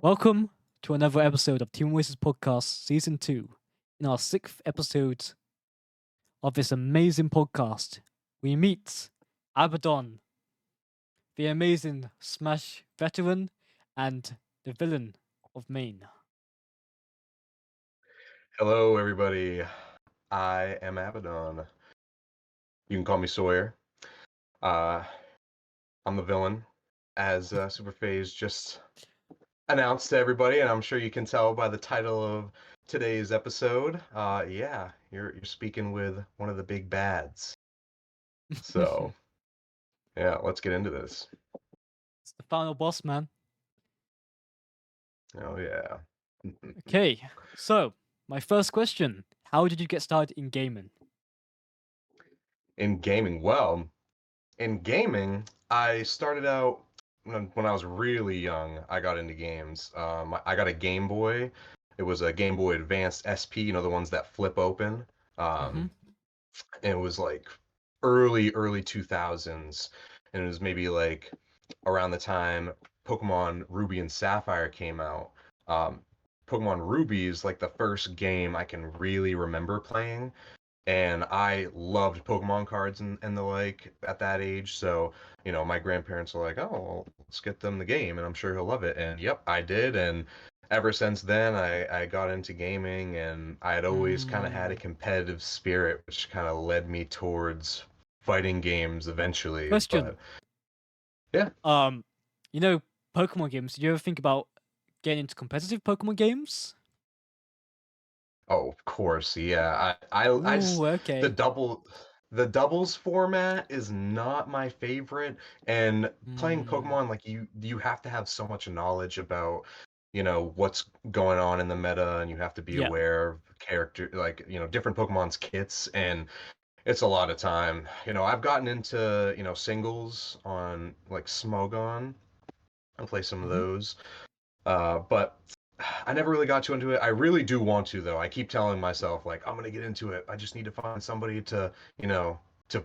Welcome to another episode of Team Oasis Podcast Season 2. In our 6th episode of this amazing podcast, we meet Abaddon, the amazing Smash veteran and the villain of Maine. Hello, everybody. I am Abaddon. You can call me Sawyer. I'm the villain, as Superphase just announced to everybody, and I'm sure you can tell by the title of today's episode. Yeah, you're speaking with one of the big bads. So, yeah, let's get into this. It's the final boss, man. Oh yeah. Okay, so my first question: how did you get started in gaming? In gaming, I started out when I was really young. I got into games. I got a Game Boy. It was a Game Boy Advanced SP, the ones that flip open. Mm-hmm. And it was like early 2000s, and it was maybe like around the time Pokemon Ruby and Sapphire came out. Um, Pokemon Ruby is like the first game I can really remember playing, and I loved Pokemon cards and the like at that age. So, my grandparents were like, "Oh, well, let's get them the game, and I'm sure he'll love it." And yep, I did. And ever since then, I got into gaming, and I had always kind of had a competitive spirit, which kind of led me towards fighting games eventually. Question: But yeah. you know, Pokemon games. Did you ever think about getting into competitive Pokemon games? Oh, of course, yeah. I just Ooh, okay. the doubles format is not my favorite, and playing Hmm. Pokemon, like, you have to have so much knowledge about, what's going on in the meta, and you have to be Yeah. aware of character, like, different Pokemon's kits, and it's a lot of time. I've gotten into, singles on like Smogon and play some of Hmm. those. But I never really got too into it. I really do want to, though. I keep telling myself, like, I'm gonna get into it. I just need to find somebody to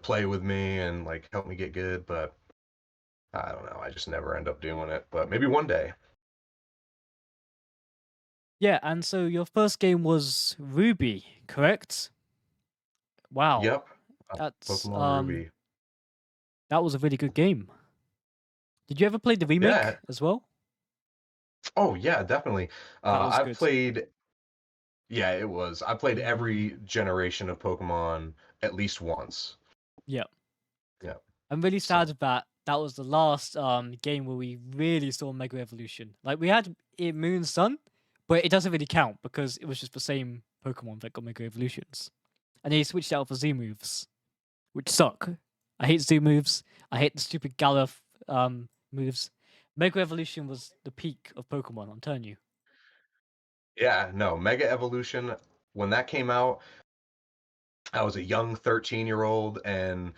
play with me and like help me get good. But I don't know. I just never end up doing it. But maybe one day. Yeah, and so your first game was Ruby, correct? Wow. Yep. That's Pokemon Ruby. that was a really good game. Did you ever play the remake Yeah. as well? Oh yeah, definitely. That was I've good. played. Yeah, it was. I played Mm, every generation of Pokemon at least once. yeah. Yeah. I'm really sad So. that that was the last game where we really saw Mega Evolution. Like we had Moon and Sun, but it doesn't really count because it was just the same Pokemon that got Mega Evolutions. And they switched out for Z moves, which suck. I hate Z moves. I hate the stupid Galuf moves. Mega Evolution was the peak of Pokemon, I'm telling you. Yeah, no, Mega Evolution, when that came out, I was a young 13-year-old, and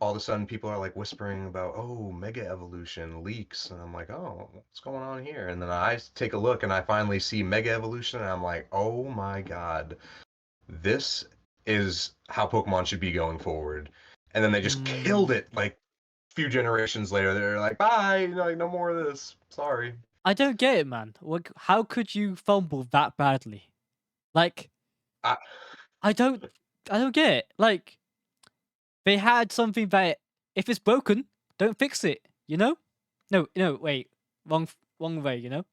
all of a sudden people are like whispering about, oh, Mega Evolution leaks, and I'm like, oh, what's going on here? And then I take a look and I finally see Mega Evolution, and I'm like, oh my God, this is how Pokemon should be going forward. And then they just killed Mm, it like a few generations later. They're like, bye, like no more of this. Sorry. I don't get it, man. Like, how could you fumble that badly? Like, I, I don't, I don't get it. Like, they had something that if it's broken, don't fix it. You know? No, no, wait, wrong way. You know?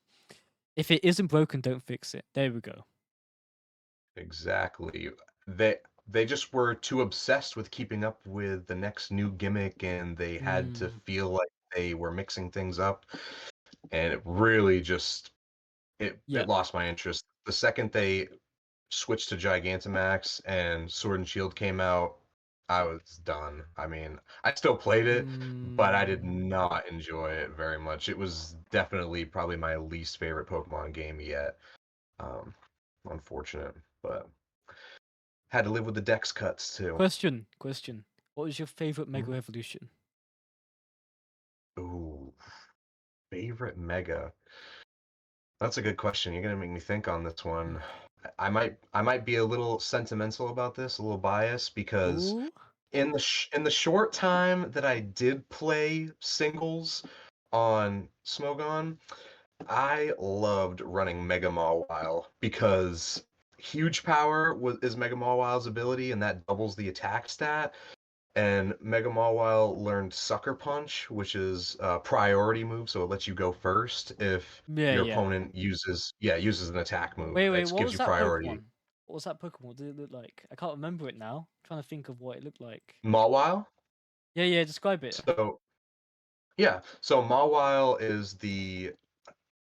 If it isn't broken, don't fix it. There we go. Exactly. They just were too obsessed with keeping up with the next new gimmick, and they had to Mm, feel like they were mixing things up, and it really just it yeah. lost my interest. The second they switched to Gigantamax and Sword and Shield came out, I was done. I mean, I still played it, but I did Mm, not enjoy it very much. It was definitely probably my least favorite Pokemon game yet. Um, Unfortunate, but had to live with the dex cuts too. question. What was your favorite Mega Mhm. Evolution? Ooh, favorite Mega. That's a good question. You're gonna make me think on this one. I might be a little sentimental about this, a little biased, because Ooh. in the short time that I did play singles on Smogon, I loved running Mega Mawile because huge power is Mega Mawile's ability, and that doubles the attack stat. And Mega Mawile learned Sucker Punch, which is a priority move, so it lets you go first if Yeah, your yeah. opponent uses an attack move. Wait, It what gives was you that priority. Pokemon? What was that Pokemon? What did it look like? I can't remember it now. I'm trying to think of what it looked like. Mawile? Yeah, yeah, describe it. So yeah, so Mawile is the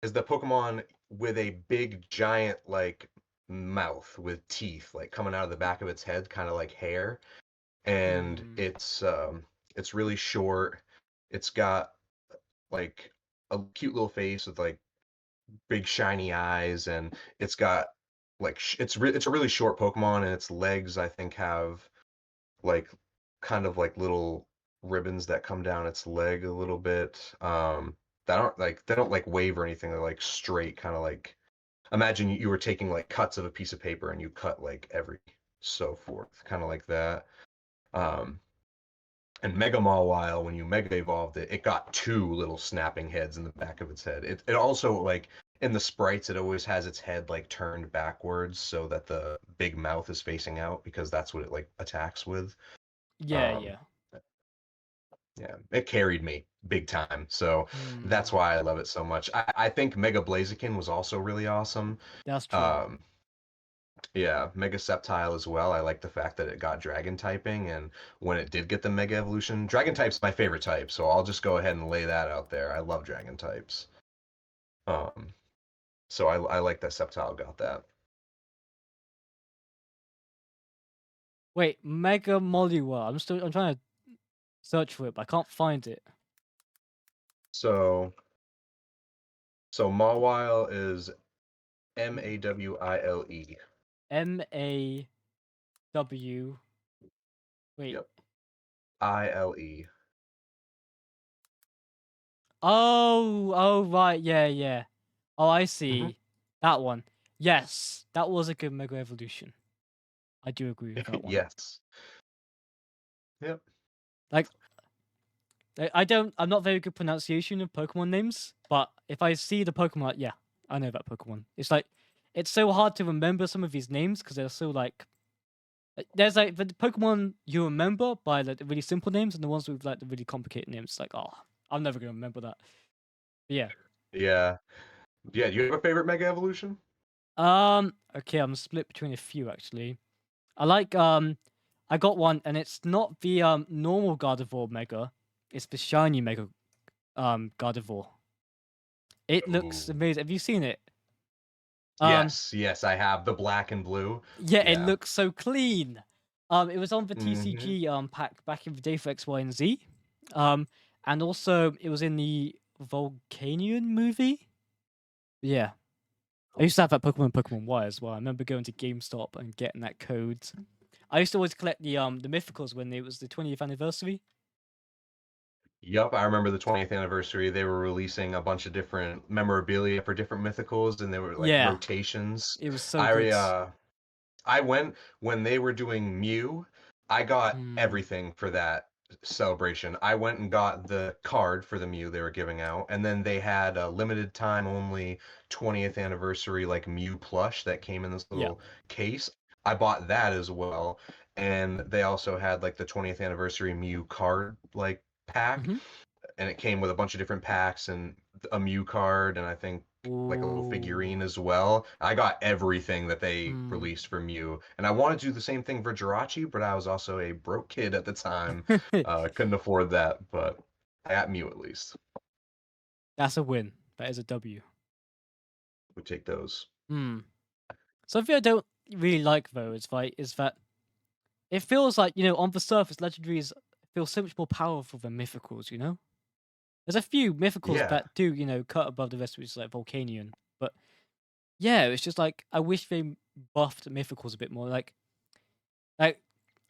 Pokemon with a big giant like mouth with teeth like coming out of the back of its head, kind of like hair, and Hmm. it's really short. It's got like a cute little face with like big shiny eyes, and it's got like it's a really short Pokemon, and its legs I think have like kind of like little ribbons that come down its leg a little bit. They don't like wave or anything. They're like straight, kind of like imagine you were taking like cuts of a piece of paper and you cut like every so forth, kind of like that. Um, and Mega Mawile, when you Mega Evolved it, it got two little snapping heads in the back of its head. It also like in the sprites, it always has its head like turned backwards so that the big mouth is facing out because that's what it like attacks with. Yeah, Um, yeah. yeah, it carried me big time. So that's Hmm. why I love it so much. I think Mega Blaziken was also really awesome. That's true. Um, yeah, Mega Sceptile as well. I like the fact that it got Dragon typing, and when it did get the Mega Evolution, Dragon type's my favorite type, so I'll just go ahead and lay that out there. I love Dragon types. Um, so I like that Sceptile got that. Wait, Mega Moliwa. I'm trying to search for it, but I can't find it. So Mawile is Mawile. M-A-W. Wait. Yep, ILE. Oh, right. Yeah, yeah. Oh, I Hmm. see. That one. Yes, that was a good Mega Evolution. I do agree with that one. Yes. Yep. Like, I'm not very good pronunciation of Pokemon names, but if I see the Pokemon, like, yeah, I know that Pokemon. It's like, it's so hard to remember some of these names because they're so there's like the Pokemon you remember by like the really simple names and the ones with like the really complicated names. Like, oh, I'm never gonna remember that. But yeah. Yeah. Yeah. Do you have a favorite Mega Evolution? Okay, I'm split between a few actually. I like I got one and it's not the normal Gardevoir Mega. It's the shiny Mega Gardevoir. It looks Ooh. amazing. Have you seen it? Um Yes, yes, I have the black and blue. yeah, it Yeah. looks so clean. It was on the Hmm. TCG pack back in the day for X, Y, and Z. Um and also it was in the Volcanion movie. Yeah. I used to have that Pokemon Y as well. I remember going to GameStop and getting that code. I used to always collect the mythicals when it was the 20th anniversary. Yup, I remember the 20th anniversary. They were releasing a bunch of different memorabilia for different mythicals, and they were like Yeah, rotations. it was so I good. uh, I went when they were doing Mew. I got Hmm. everything for that celebration. I went and got the card for the Mew they were giving out, and then they had a limited time only 20th anniversary like Mew plush that came in this Yeah. little case. I bought that as well, and they also had like the 20th anniversary Mew card like pack, Hmm. and it came with a bunch of different packs and a Mew card, and I think like a little Ooh. figurine as well. I got everything that they Hmm. released for Mew, and I wanted to do the same thing for Jirachi, but I was also a broke kid at the time. Couldn't afford that, but I got Mew at least. That's a win. That is a W. Would take those. Hmm. Something I don't really like though is that it feels like on the surface legendaries feel so much more powerful than mythicals. There's a few mythicals Yeah, that do cut above the rest, which is like Volcanion, but yeah, it's just like I wish they buffed mythicals a bit more. Like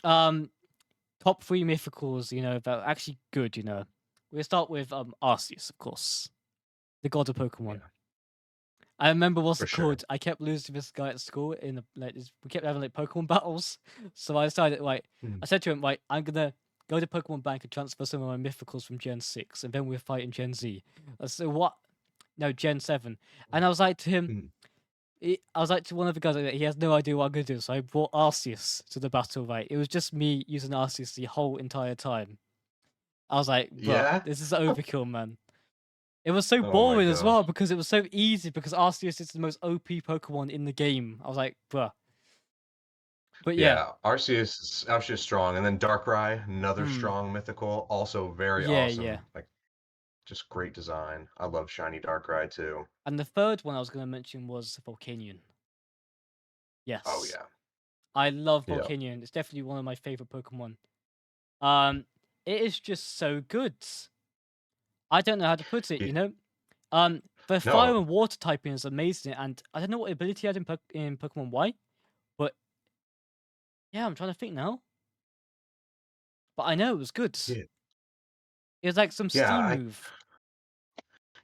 um top three mythicals, that are actually good. We'll start with Arceus, of course, the god of Pokemon. yeah, I remember what's for it sure. called? I kept losing to this guy at school we kept having like Pokemon battles. So I decided Mm. I said to him, I'm gonna go to Pokemon Bank and transfer some of my mythicals from Gen 6 and then we'll fight in Gen Z. So what no, Gen 7. And I was like to him, Mm. I was like to one of the guys, like, he has no idea what I'm going to do. So I brought Arceus to the battle, right? It was just me using Arceus the whole entire time. I was like, bruh, Yeah. this is overkill, man. It was so Oh my boring as gosh. well because it was so easy because Arceus is the most OP Pokemon in the game. I was like, bruh. But yeah. Yeah, Arceus is strong, and then Darkrai, another Mm, strong mythical, also very yeah, yeah. awesome. Like just great design. I love shiny Darkrai too. And the third one I was going to mention was Volcanion. Oh Yes. yeah. I love Yeah. Volcanion. It's definitely one of my favorite Pokemon. Um, it is just so good. I don't know how to put it, Yeah. you know? The fire No. and water typing is amazing, and I don't know what ability he had in Pokemon Y, but yeah, I'm trying to think now. But I know it was good. Yeah. It was like some Yeah, steam move.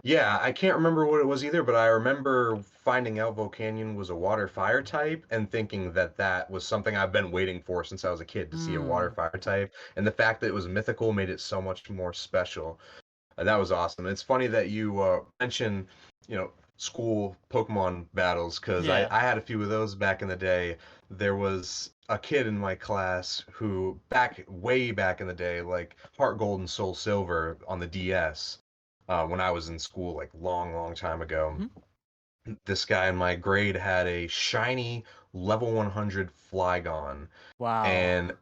I can't remember what it was either, but I remember finding out Volcanion was a water fire type and thinking that that was something I've been waiting for since I was a kid to see a water Hmm. fire type. And the fact that it was mythical made it so much more special. And that was awesome. It's funny that you mentioned, school Pokemon battles because I, Yeah. I had a few of those back in the day. There was a kid in my class who, way back in the day, like Heart Gold and Soul Silver on the DS, when I was in school, like long, long time ago. Mhm. This guy in my grade had a shiny level 100 Flygon, Wow. and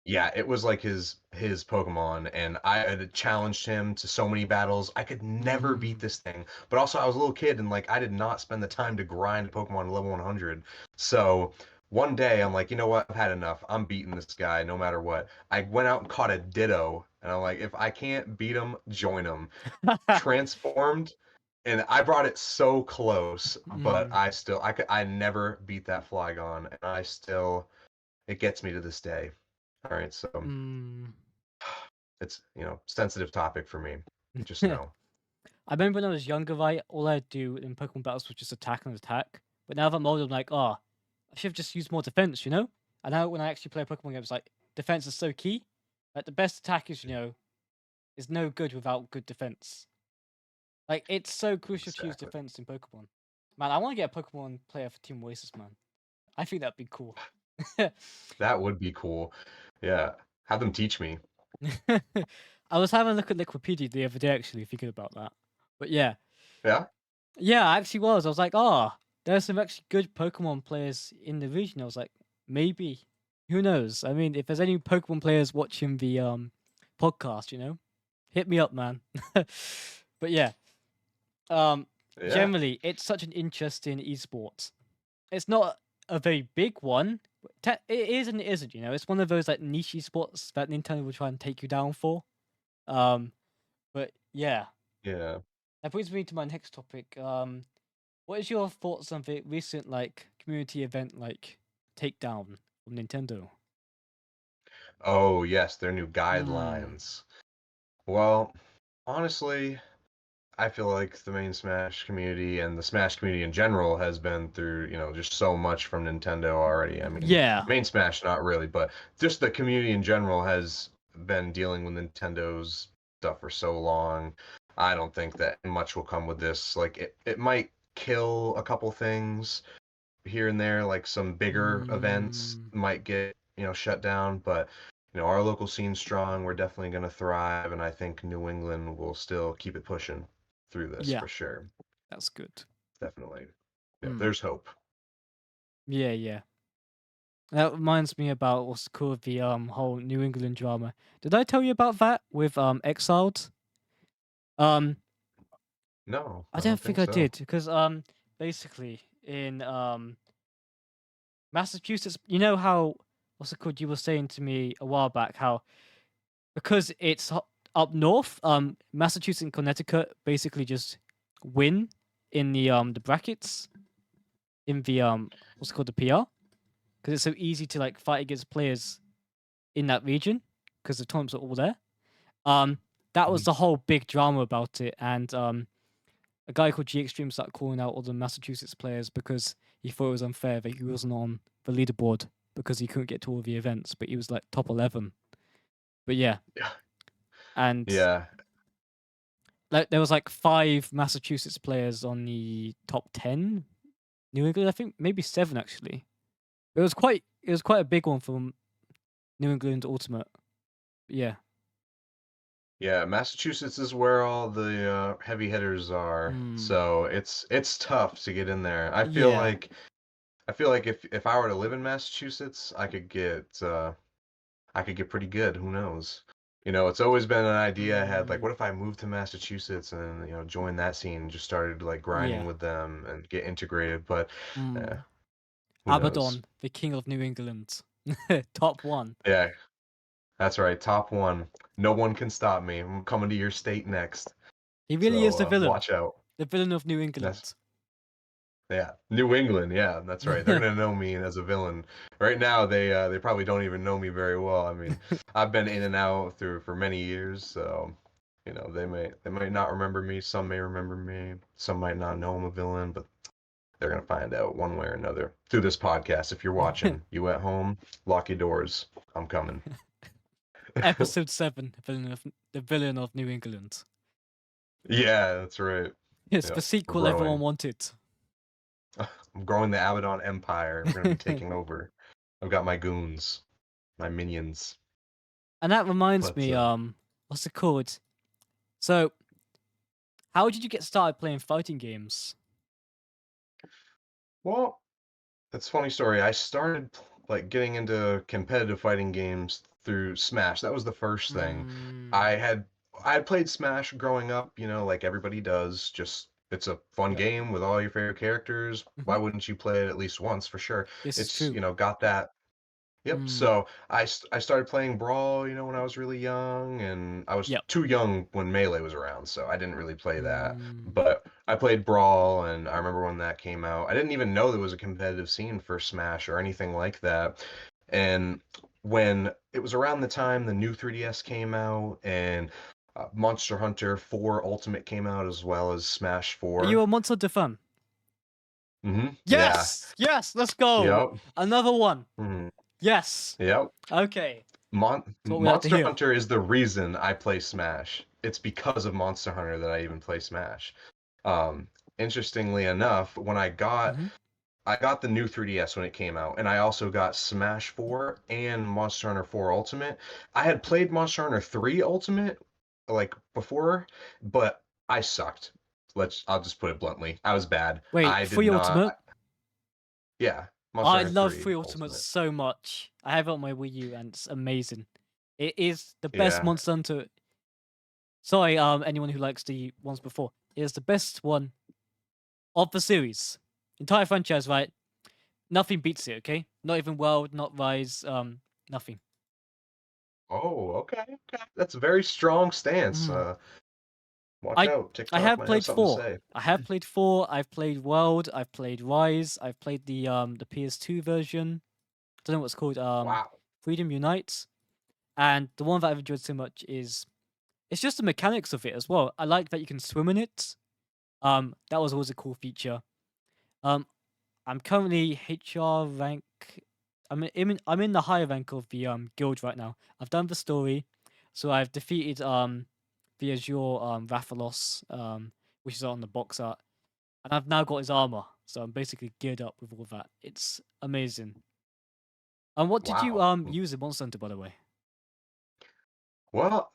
yeah, it was like his Pokemon, and I had challenged him to so many battles. I could never beat Mm. this thing. But also I was a little kid and like I did not spend the time to grind Pokemon level 100. So one day I'm like, you know what? I've had enough. I'm beating this guy no matter what. I went out and caught a Ditto, and I'm like, if I can't beat him, join him. Transformed, and I brought it so close, but Mm. I never beat that Flygon, and it gets me to this day. All right, so Mm. it's sensitive topic for me. Just know. I remember when I was younger, right? All I'd do in Pokemon battles was just attack and attack. But now that I'm older, I'm like, oh, I should have just used more defense, you know? And now when I actually play a Pokemon game, it's like defense is so key. Like the best attack is no good without good defense. Like it's so crucial to use Exactly. defense in Pokemon. Man, I want to get a Pokemon player for Team Oasis, man. I think that'd be cool. That would be cool. Yeah, have them teach me. I was having a look at Liquipedia the other day, actually, thinking about that. But yeah, Yeah. yeah, I actually was. I was like, oh, there's some actually good Pokemon players in the region. I was like, maybe. Who knows? I mean, if there's any Pokemon players watching the podcast, hit me up, man. But yeah, um, Yeah. generally, it's such an interesting esport. It's not a very big one. It is and it isn't. It's one of those like niche esports that Nintendo will try and take you down for. Um, but yeah, Yeah. that brings me to my next topic. What is your thoughts on the recent like community event like takedown from Nintendo? Oh yes, their new Hmm. guidelines. Well, honestly, I feel like the main Smash community and the Smash community in general has been through, just so much from Nintendo already. I mean, Yeah. main Smash not really, but just the community in general has been dealing with Nintendo's stuff for so long. I don't think that much will come with this. Like it might kill a couple things here and there, like some bigger events Mm, might get, shut down, but our local scene's strong. We're definitely going to thrive, and I think New England will still keep it pushing through this yeah, for sure. that's good. Definitely. Yeah, Hmm. there's hope. Yeah, yeah. That reminds me about what's called the whole New England drama. Did I tell you about that with Exiled? Um, No, I I don't don't think think I so. did because basically in Massachusetts, you know how what's it called? You were saying to me a while back how because it's up north, Massachusetts and Connecticut basically just win in the brackets in the what's it called, the PR, because it's so easy to like fight against players in that region because the tournaments are all there. Um, that was Mhm. the whole big drama about it, and a guy called G Extreme started calling out all the Massachusetts players because he thought it was unfair that he wasn't on the leaderboard because he couldn't get to all the events, but he was like top 11. But yeah, Yeah. and Yeah. like there was like 5 Massachusetts players on the top 10. New England, I think maybe 7 actually. It was quite a big one from New England Ultimate. Yeah. Yeah, Massachusetts is where all the heavy hitters are, Mm. so it's tough to get in there. Yeah. I feel like if I were to live in Massachusetts, I could get pretty good. Who knows? You know, it's always been an idea I had, like, Mm. what if I moved to Massachusetts and, you know, joined that scene and just started like grinding Yeah. with them and get integrated, but eh, Mm. who knows? Abaddon, the king of New England. Top 1. Yeah, that's right. Top one. No one can stop me. I'm coming to your state next. He really is So the villain. watch out. The villain of New That's England. Yeah, New England. Yeah, that's right. They're gonna know me as a villain. Right now, they probably don't even know me very well. I mean, I've been in and out through for many years, so you know they might not remember me. Some may remember me. Some might not know I'm a villain, but they're gonna find out one way or another through this podcast. If you're watching, you at home, lock your doors. I'm coming. Episode 7, the villain of New England. Yeah, that's right. It's Yeah, the we're sequel everyone growing. wanted. I'm growing the Abaddon Empire. We're gonna be taking over. I've got my goons, my minions. And that reminds But me, what's it called? So, how did you get started playing fighting games? well, that's a funny story. I started like getting into competitive fighting games through Smash. That was the first thing. I Mm, had I had played Smash growing up, you know, like everybody does. Just it's a fun yep. game with all your favorite characters. Hmm. Why wouldn't you play it at least once for sure? This is It's, true. you know, got that. Yep. Mm, So I started playing Brawl, you know, when I was really young, and I was yep. too young when Melee was around, so I didn't really play that. Mm. But I played Brawl, and I remember when that came out. I didn't even know there was a competitive scene for Smash or anything like that. And when it was around the time the new 3DS came out and Monster Hunter 4 Ultimate came out as well as Smash Are you 4. a Monster Hunter fan? Yeah. Yes! Yes! Let's go! Yep. Another one. hmm Yes. Yep. Okay. That's what we like to Monster hear. Hunter is the reason I play Smash. It's because of Monster Hunter that I even play Smash. Um, Interestingly enough, when Hmm. I got the new 3DS when it came out, and I also got Smash 4 and Monster Hunter 4 Ultimate. I had played Monster Hunter 3 Ultimate like before, but I sucked. I'll just put it bluntly. I was bad. Wait, I did Free Ultimate? yeah, Monster I Hunter love 3 Free Ultimate Ultimate. so much. I have it on my Wii U and it's amazing. It is the best Yeah. Monster Hunter. Sorry, anyone who likes the ones before. It is the best one of the series. Entire franchise, right? Nothing beats it, okay? Not even World, not Rise, nothing. Oh, okay, okay. That's a very strong stance. Mm. Watch I out, I TikTok have might have played something to 4. say. I have played 4. I've played World. I've played Rise. I've played the PS2 version. Don't know what's called. Wow. Freedom Unites. And the one that I've enjoyed so much is it's just the mechanics of it as well. I like that you can swim in it. That was always a cool feature. Um, I'm currently HR rank. I'm in the higher rank of the guild right now. I've done the story, so I've defeated the Azure Rathalos, which is on the box art, and I've now got his armor. So I'm basically geared up with all that. It's amazing. And what did you Wow. use in Monster Hunter, by the way? Well,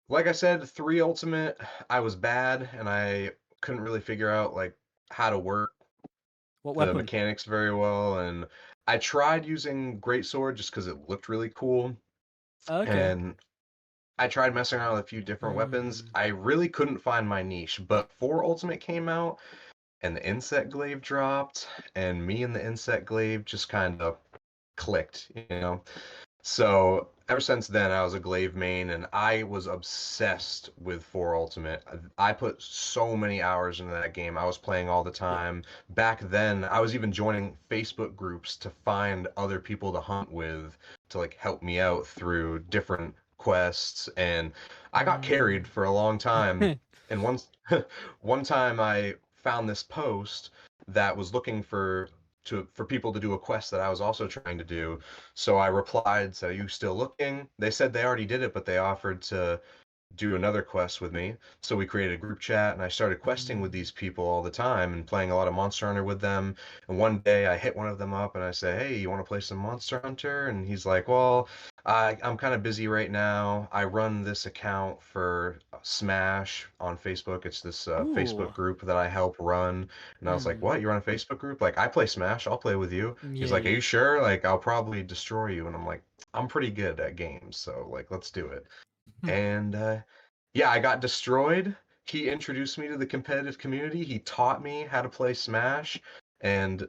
like I said, 3 Ultimate, I was bad and I couldn't really figure out like how to work What the weapon? mechanics very well, and I tried using Greatsword just because it looked really cool, Okay. and I tried messing around with a few different weapons. Hmm. I really couldn't find my niche, but 4 Ultimate came out and the Insect Glaive dropped, and me and the Insect Glaive just kind of clicked, you know? So ever since then, I was a Glaive main, and I was obsessed with 4 Ultimate. I put so many hours into that game. I was playing all the Yep. time. Back then, I was even joining Facebook groups to find other people to hunt with to like help me out through different quests. And I got carried Mm. for a long time. And one time I found this post that was looking for people to do a quest that I was also trying to do. So I replied, "So are you still looking?" They said they already did it, but they offered to do another quest with me. So we created a group chat and I started questing with Mm. these people all the time and playing a lot of Monster Hunter with them. And one day I hit one of them up and I say, "Hey, you want to play some Monster Hunter?" And he's like, "Well, I'm kind of busy right now. I run this account for Smash on Facebook. It's this Facebook Ooh. group that I help run." And I was like, Mm. "What? You run a Facebook group? Like, I play Smash. I'll play with you." He's Yeah, like, "Are yeah. you sure? Like, I'll probably destroy you." And I'm like, "I'm pretty good at games, so like, let's do it." Hmm. And yeah, I got destroyed. He introduced me to the competitive community. He taught me how to play Smash, and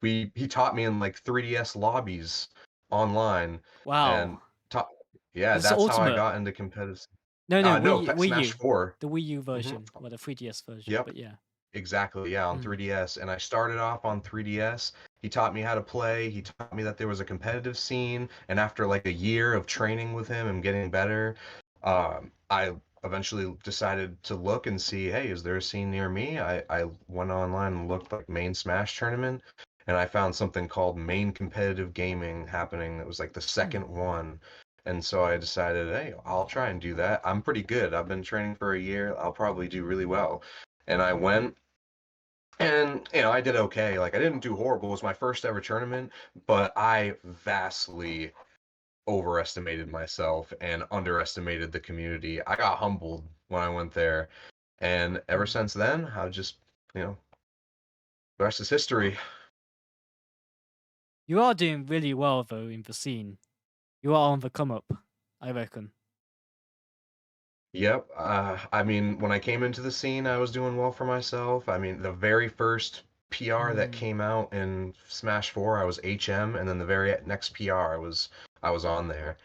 he taught me in like 3DS lobbies online, Wow. and taught. Yeah, This is that's how I Ultimate. got into competitive. No, no, No, Wii Smash U. 4. The Wii U Hmm. version, well, the 3DS version, Yep. but yeah. Exactly, yeah, on Mm. 3DS. And I started off on 3DS. He taught me how to play. He taught me that there was a competitive scene. And after like a year of training with him and getting better, I eventually decided to look and see, hey, is there a scene near me? I went online and looked like Maine Smash Tournament, and I found something called Maine Competitive Gaming happening. It was like the Hmm. second one. And so I decided, hey, I'll try and do that. I'm pretty good. I've been training for a year. I'll probably do really well. And I went and I did okay. Like I didn't do horrible. It was my first ever tournament, but I vastly overestimated myself and underestimated the community. I got humbled when I went there, and ever Hmm. since then, I've just, the rest is history. You are doing really well though in the scene. You are on the come up, I reckon. Yep. I mean, when I came into the scene, I was doing well for myself. I mean, the very first PR that Mm. came out in Smash 4, I was HM, and then the very next PR, I was on there.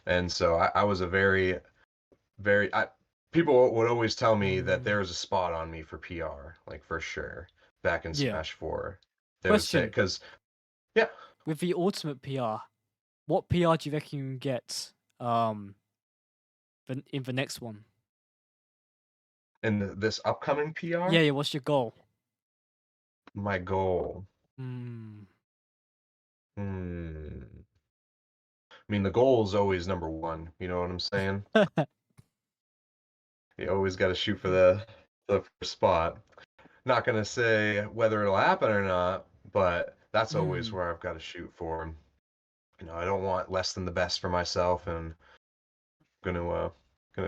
And so I was a very people would always tell me that Mm. there was a spot on me for PR, like for sure, back in Yeah. Smash 4. They would say, Question: because, yeah, with the ultimate PR, what PR do you reckon you can get? In the next one. in this upcoming Yeah, PR, yeah. What's your goal? my goal, Hmm. hmm, I mean, the goal is always number one. You know what I'm saying? You always got to shoot for the first spot. Not gonna say whether it'll happen or not, but that's always Hmm. where I've got to shoot for. I don't want less than the best for myself, and gonna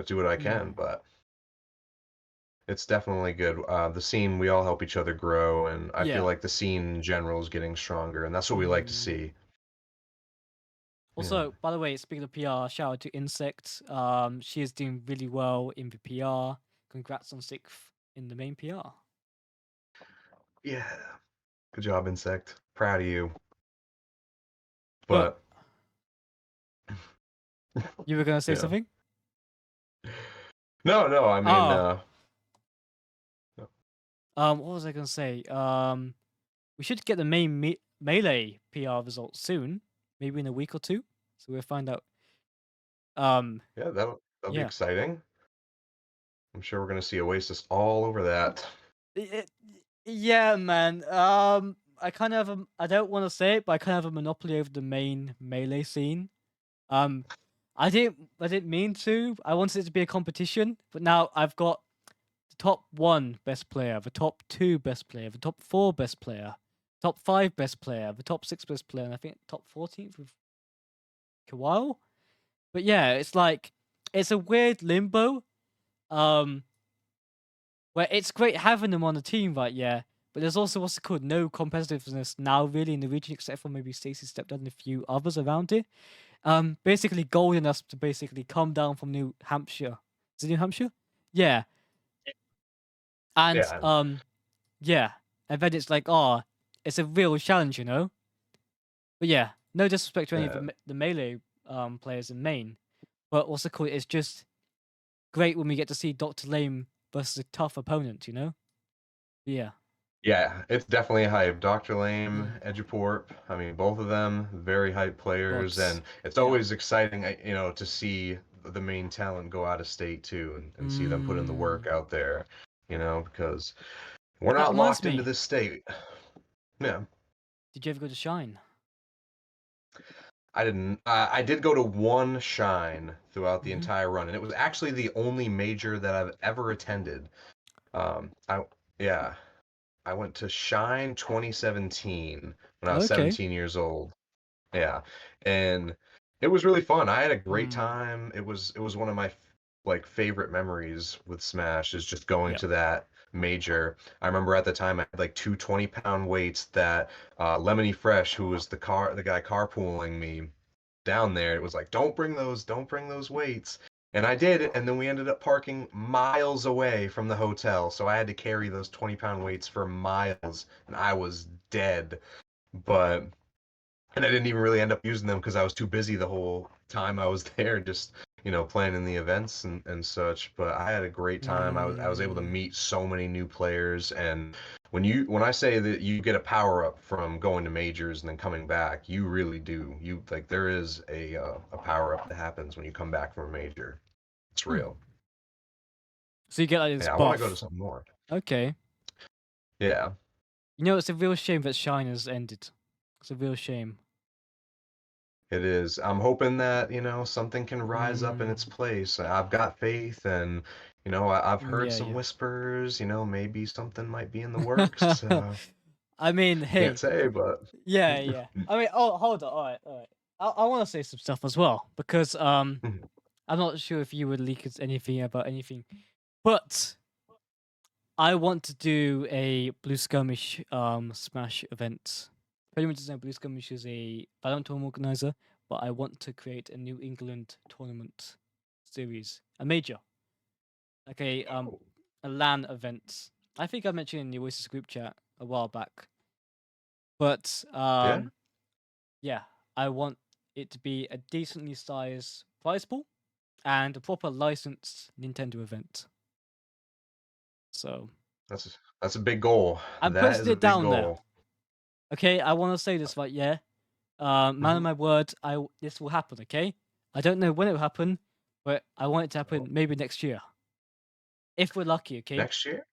do what I can, Hmm. but it's definitely good. The scene, we all help each other grow, and I feel Yeah. like the scene in general is getting stronger, and that's what we like to Hmm. see. Yeah. Also, by the way, speaking of PR, shout out to Insect. She is doing really well in the PR. Congrats on sixth in the main PR. Yeah. Good job, Insect. Proud of you. But But you were gonna say yeah. something? No, no, I mean, Oh, what was I gonna say? We should get the main melee PR results soon, maybe in a week or two. So we'll find out. Um, yeah, that'll be yeah. exciting. I'm sure we're gonna see Oasis all over that. Y- yeah, man. I kind of have I don't want to say it, but I kind of have a monopoly over the main melee scene. Um, I didn't mean to. I wanted it to be a competition, but now I've got the top one best player, the top two best player, the top four best player, top five best player, the top six best player, and I think top 14th with Kawhi. But yeah, it's like it's a weird limbo. Um, where it's great having them on the team, right? Yeah, but there's also what's it called no competitiveness now really in the region, except for maybe Stacey stepped and a few others around it. Basically golden us to basically come down from New Hampshire. Is it New Hampshire? Yeah, and Yeah, yeah, and then it's like, oh, it's a real challenge, you know. But yeah, no disrespect to any of yeah, the melee players in Maine, but what's it called? It's just great when we get to see Doctor Lame versus a tough opponent, you know. Yeah. yeah. It's definitely hype. Dr. Lame, Mm. Eduport. I mean, both of them very hype players, Gods. and it's Yeah. always exciting, to see the main talent go out of state too, and see them put in the work Mm. out there. Because we're That not reminds locked into me. this state. Yeah. Did you ever go to Shine? I didn't. I did go to one Shine throughout the Hmm. entire run, and it was actually the only major that I've ever attended. I yeah, I went to Shine 2017 when I was Okay. 17 years old. Yeah, and it was really fun. I had a great Hmm. time. It was one of my like favorite memories with Smash is just going Yeah. to that major. I remember at the time I had like two 20-pound weights that Lemony Fresh, who was the guy carpooling me down there, it was like, don't bring those weights. And I did, and then we ended up parking miles away from the hotel, so I had to carry those 20-pound weights for miles, and I was dead. But and I didn't even really end up using them because I was too busy the whole time I was there, just planning the events and such. But I had a great time. I was able to Mm. meet so many new players, and when I say that you get a power up from going to majors and then coming back, you really do. You like there is a power up that happens when you come back from a major. It's Hmm. real. So you get like this Yeah, I want to go to buff. something more. Okay. Yeah, You know, it's a real shame that Shine has ended. It's a real shame. it is. I'm hoping that, something can rise up in its Mm. place. I've got faith and, I've heard Yeah, some yeah. whispers, maybe something might be in the works. I mean, Can't hey, say, but yeah, yeah. I mean, oh, hold on. All right, all right. I want to say some stuff as well because I'm not sure if you would leak us anything about anything, but I want to do a Blue Skirmish Smash event. Pretty much, Blue Skirmish is a Valorant tournament organizer, but I want to create a New England tournament series, a major, like a LAN event. I think I mentioned in the Oasis group chat a while back, but yeah, yeah, I want it to be a decently sized prize pool and a proper licensed Nintendo event. So that's a big goal. I'm That putting is a it big down there. goal. Okay, I want to say this right, yeah. Man of Hmm. my word, this will happen. Okay, I don't know when it will happen, but I want it to happen Oh, maybe next year if we're lucky. Okay. next year?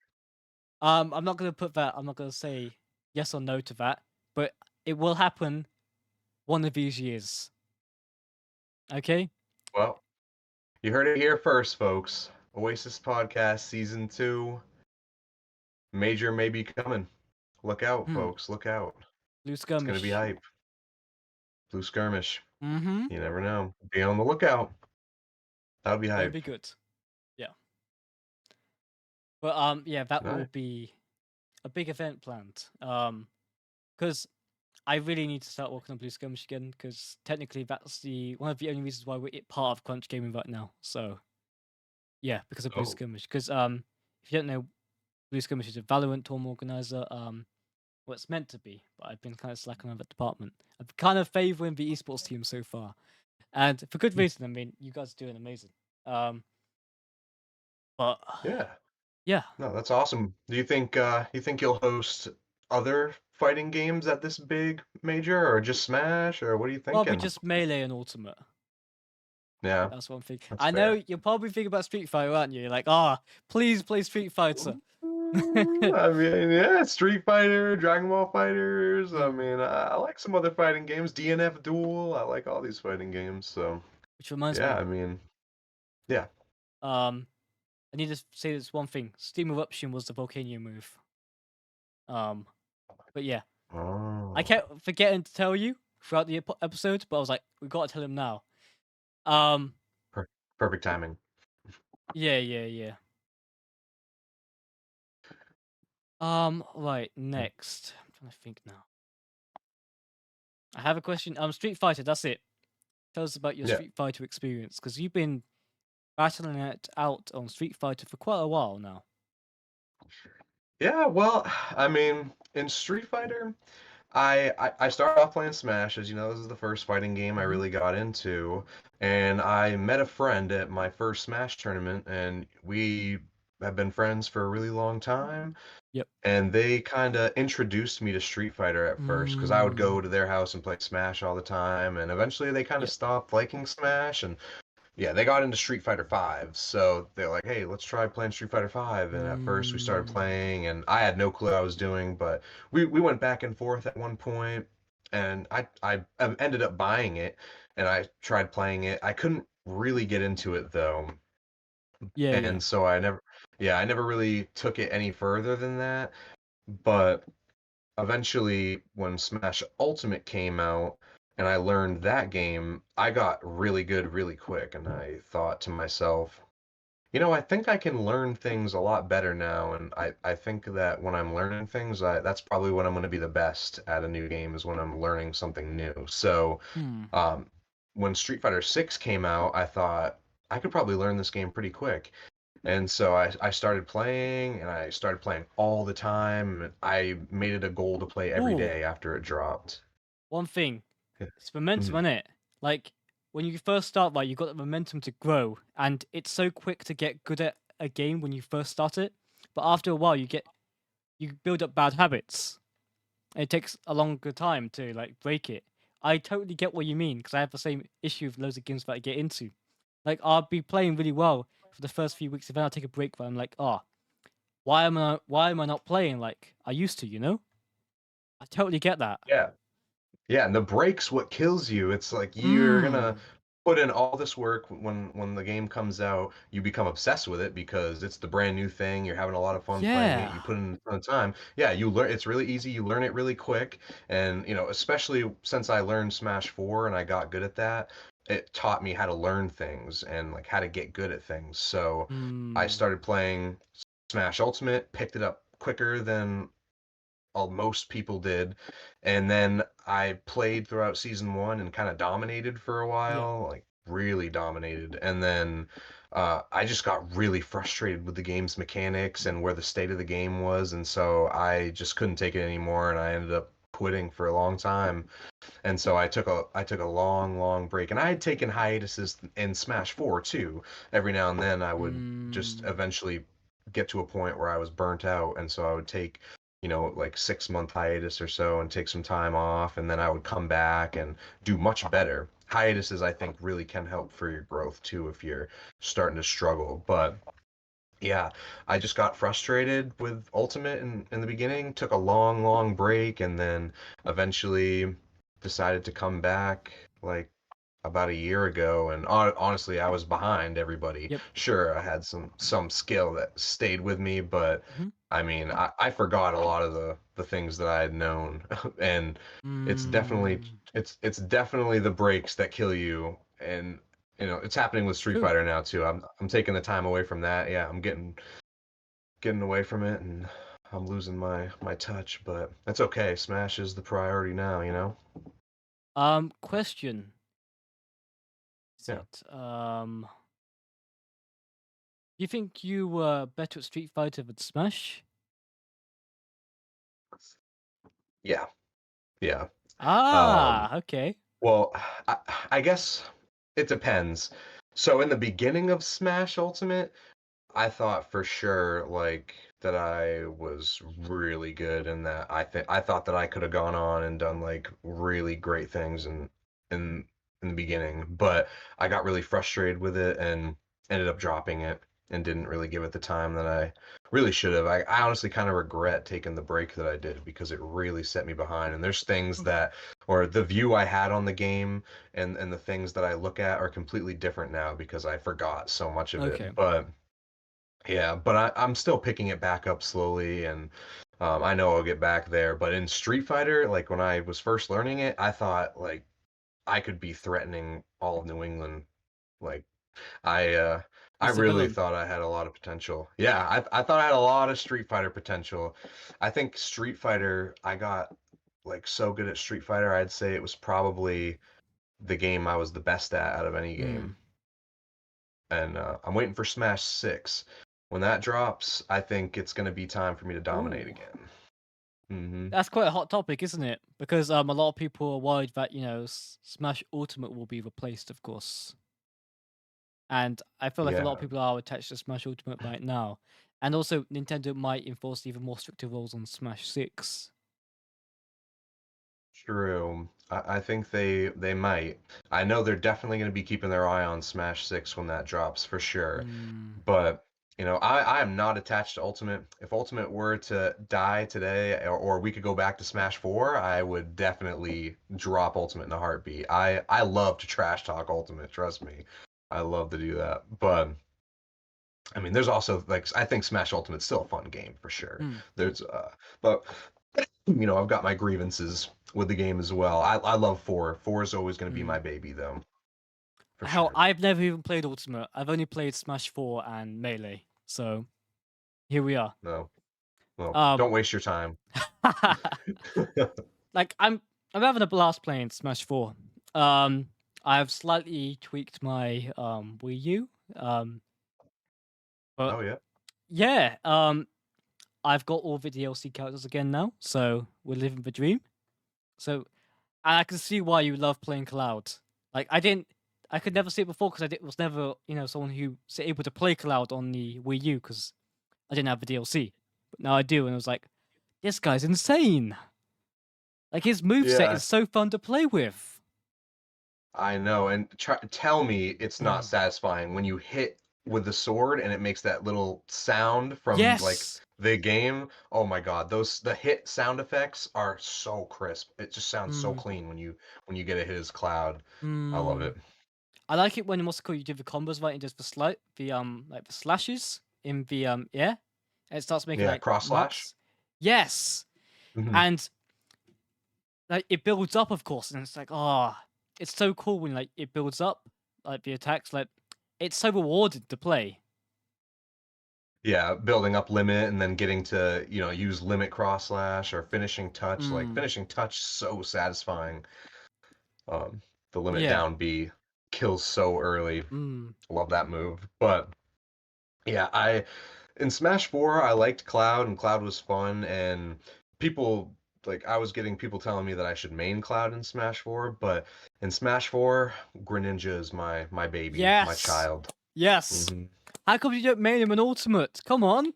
I'm not gonna put that. I'm not gonna say yes or no to that, but it will happen one of these years. Okay. Well, you heard it here first, folks. Oasis Podcast Season 2. Major may be coming. Look out, Hmm. folks. Look out. Blue It's going to be skirmish. hype. Blue Skirmish. Mm-hmm. You never know. Be on the lookout. That would be Gonna hype. be good. Yeah. But yeah, that will Nice. be a big event planned. Because I really need to start working on Blue Skirmish again. Because technically, that's the one of the only reasons why we're part of Crunch Gaming right now. So yeah, because of Blue Oh, Skirmish. Because if you don't know, Blue Skirmish is a Valorant tournament organizer. Well, it's meant to be, but I've been kind of slacking on that department. I'm kind of favoring the esports team so far, and for good reason. I mean, you guys are doing amazing. Um, but yeah. yeah, No, that's awesome. Do you think you'll host other fighting games at this big major or just Smash or what are you probably thinking? just melee and ultimate. Yeah, That's one thing. that's I know fair. you're probably thinking about Street Fighter, aren't you? You're like, ah, please play Street Fighter. I mean, yeah, Street Fighter, Dragon Ball Fighters. I Hmm. mean, I like some other fighting games. DNF Duel. I like all these fighting games. So, Which reminds yeah, me, I mean, yeah. um, I need to say this one thing. Steam Eruption was the volcano move. Um, but yeah, I Oh, kept forgetting to tell you throughout the episode, but I was like, we gotta tell him now. Um, per perfect timing. yeah, yeah, yeah. Right, next. I'm trying to think now. I have a question. Street Fighter, that's it. Tell us about your Yeah. Street Fighter experience, because you've been battling it out on Street Fighter for quite a while now. Yeah, well, I mean, in Street Fighter, I started off playing Smash, as you know, this is the first fighting game I Mm-hmm. really got into, and I met a friend at my first Smash tournament, and we have been friends for a really long time, Yep. and they kind of introduced me to Street Fighter at first, because I would Mm, go to their house and play Smash all the time, and eventually they kind of yep. stopped liking Smash, and yeah, they got into Street Fighter 5. So they're like, "Hey, let's try playing Street Fighter 5." And at first we started Mm, playing and I had no clue what I was doing, but we went back and forth at one point. and I ended up buying it, and I tried playing it. I couldn't really get into it though, Yeah, yeah. and so I never really took it any further than that. But eventually, when Smash Ultimate came out, and I learned that game, I got really good really quick, and I thought to myself, I think I can learn things a lot better now, and I think that when I'm learning things, that's probably when I'm going to be the best at a new game is when I'm learning something new. So, Hmm. um, when Street Fighter 6 came out, I thought I could probably learn this game pretty quick. And so I started playing, and I started playing all the time. And I made it a goal to play every Ooh, day after it dropped. one thing. Yeah. It's momentum, Mhm. isn't it? Like when you first start, like you got the momentum to grow, and it's so quick to get good at a game when you first start it. But after a while, you build up bad habits. And it takes a longer time to like break it. I totally get what you mean because I have the same issue with loads of games that I get into. Like I'll be playing really well for the first few weeks, and then I'll take a break. But I'm like, oh, why am I not playing like I used to? You know? I totally get that. Yeah. Yeah, and the break's what kills you. It's like you're gonna Mm. put in all this work when the game comes out, you become obsessed with it because it's the brand new thing. You're having a lot of fun playing it. Yeah. You put in a ton of time. Yeah, you learn it's really easy. You learn it really quick. And, especially since I learned Smash 4 and I got good at that, it taught me how to learn things and like how to get good at things. So I Hmm. started playing Smash Ultimate, picked it up quicker than most people did. And then I played throughout season one and kind of dominated for a Yeah. while, like really dominated. And then I just got really frustrated with the game's mechanics and where the state of the game was. And so I just couldn't take it anymore. And I ended up quitting for a long time. And so I took a long, long break. And I had taken hiatuses in Smash 4 too. Every now and then I would just Hmm. eventually get to a point where I was burnt out, and so I would take, like 6 month hiatus or so and take some time off, and then I would come back and do much better. Hiatuses, I think, really can help for your growth too if you're starting to struggle. But yeah, I just got frustrated with Ultimate in the beginning, took a long, long break, and then eventually decided to come back like about a year ago. And honestly, I was behind everybody. Yep. Sure, I had some skill that stayed with me, but Hmm. I mean, I forgot a lot of the things that I had known, and it's definitely Hmm. it's definitely the breaks that kill you. And it's happening with Street True. Fighter now too. I'm taking the time away from that. Yeah, I'm getting away from it, and I'm losing my touch, but that's okay. Smash is the priority now. Question. Is Yeah. it do you think you were better at Street Fighter than Smash? Yeah. Yeah. Um, Ah, okay. well, I, I guess it depends. So in the beginning of Smash Ultimate, I thought for sure like that I was really good and that I thought that I could have gone on and done like really great things in in the beginning, but I got really frustrated with it and ended up dropping it and didn't really give it the time that I really should have. I honestly kind of regret taking the break that I did because it really set me behind. And there's things Mm. that or the view I had on the game and the things that I look at are completely different now because I forgot so much of Okay. it. But yeah, but I'm still picking it back up slowly, and I know I'll get back there. But in Street Fighter, like when I was first learning it, I thought like I could be threatening all of New England. Like I uh, I As a really villain. thought I had a lot of potential. Yeah, I thought I had a lot of Street Fighter potential. I think Street Fighter, I got like so good at Street Fighter, I'd say it was probably the game I was the best at out of any Hmm. game. And I'm waiting for Smash 6. When that drops, I think it's going to be time for me to dominate Ooh. again. Hmm. That's quite a hot topic, isn't it? Because a lot of people are worried that, Smash Ultimate will be replaced, of course. And I feel like a lot of Yeah, people are attached to Smash Ultimate right now. And also Nintendo might enforce even more stricter rules on Smash 6. true. I think they might. I know they're definitely going to be keeping their eye on Smash 6 when that drops for sure. Hmm. But I am not attached to Ultimate. If Ultimate were to die today, or we could go back to Smash 4, I would definitely drop Ultimate in a heartbeat. I love to trash talk Ultimate, trust me. I love to do that. But I mean, there's also like I think Smash Ultimate's still a fun game for sure. Mm. But I've got my grievances with the game as well. I love 4. 4 is always going to be my Mm. baby though, for Hell, sure. I've never even played Ultimate. I've only played Smash 4 and Melee. So here we are. No. Well, Um, don't waste your time. like I'm having a blast playing Smash 4. Um, I've slightly tweaked my Wii U. But Oh yeah. yeah, I've got all the DLC characters again now, so we're living the dream. So, and I can see why you love playing Cloud. Like I could never see it before because was never, someone who was able to play Cloud on the Wii U because I didn't have the DLC. But now I do, and I was like, this guy's insane. Like his moveset Yeah, is so fun to play with. I know. And tell me it's not Mm. satisfying when you hit with the sword and it makes that little sound from like Yes. the game. Oh my God, the hit sound effects are so crisp. It just sounds so Mm. clean when you get a hit as Cloud. I love Mm. it. I like it when what's it called, you do the combos right and just the slashes in the yeah, and it starts making Yeah, like cross slash. marks. Yes, Hmm. and like it builds up, of course, and it's like it's so cool when like it builds up, like the attacks, like it's so rewarding to play. Yeah, building up limit and then getting to, use limit cross slash or finishing touch. Like Mm, finishing touch so satisfying. Um, the limit yeah. down B kills so early. Mm, Love that move. But yeah, I in Smash 4 I liked Cloud and Cloud was fun and people like I was getting people telling me that I should main Cloud in Smash 4, but in Smash 4, Greninja is my baby, my yes, child. yes. Hmm. How come you don't main him an ultimate? Come on,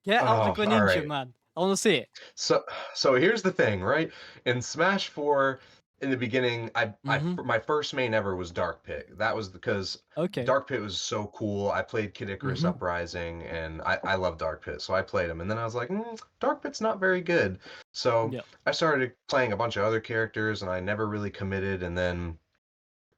get out the Oh, all Greninja, right. man. I want to see it. So so here's the thing, right? In Smash 4, in the beginning, Mm-hmm. my first main ever was Dark Pit. That was because Okay. Dark Pit was so cool. I played Kid Icarus Mm-hmm. Uprising, and I love Dark Pit, so I played him. And then I was like, Dark Pit's not very good. So Yeah. I started playing a bunch of other characters, and I never really committed. And then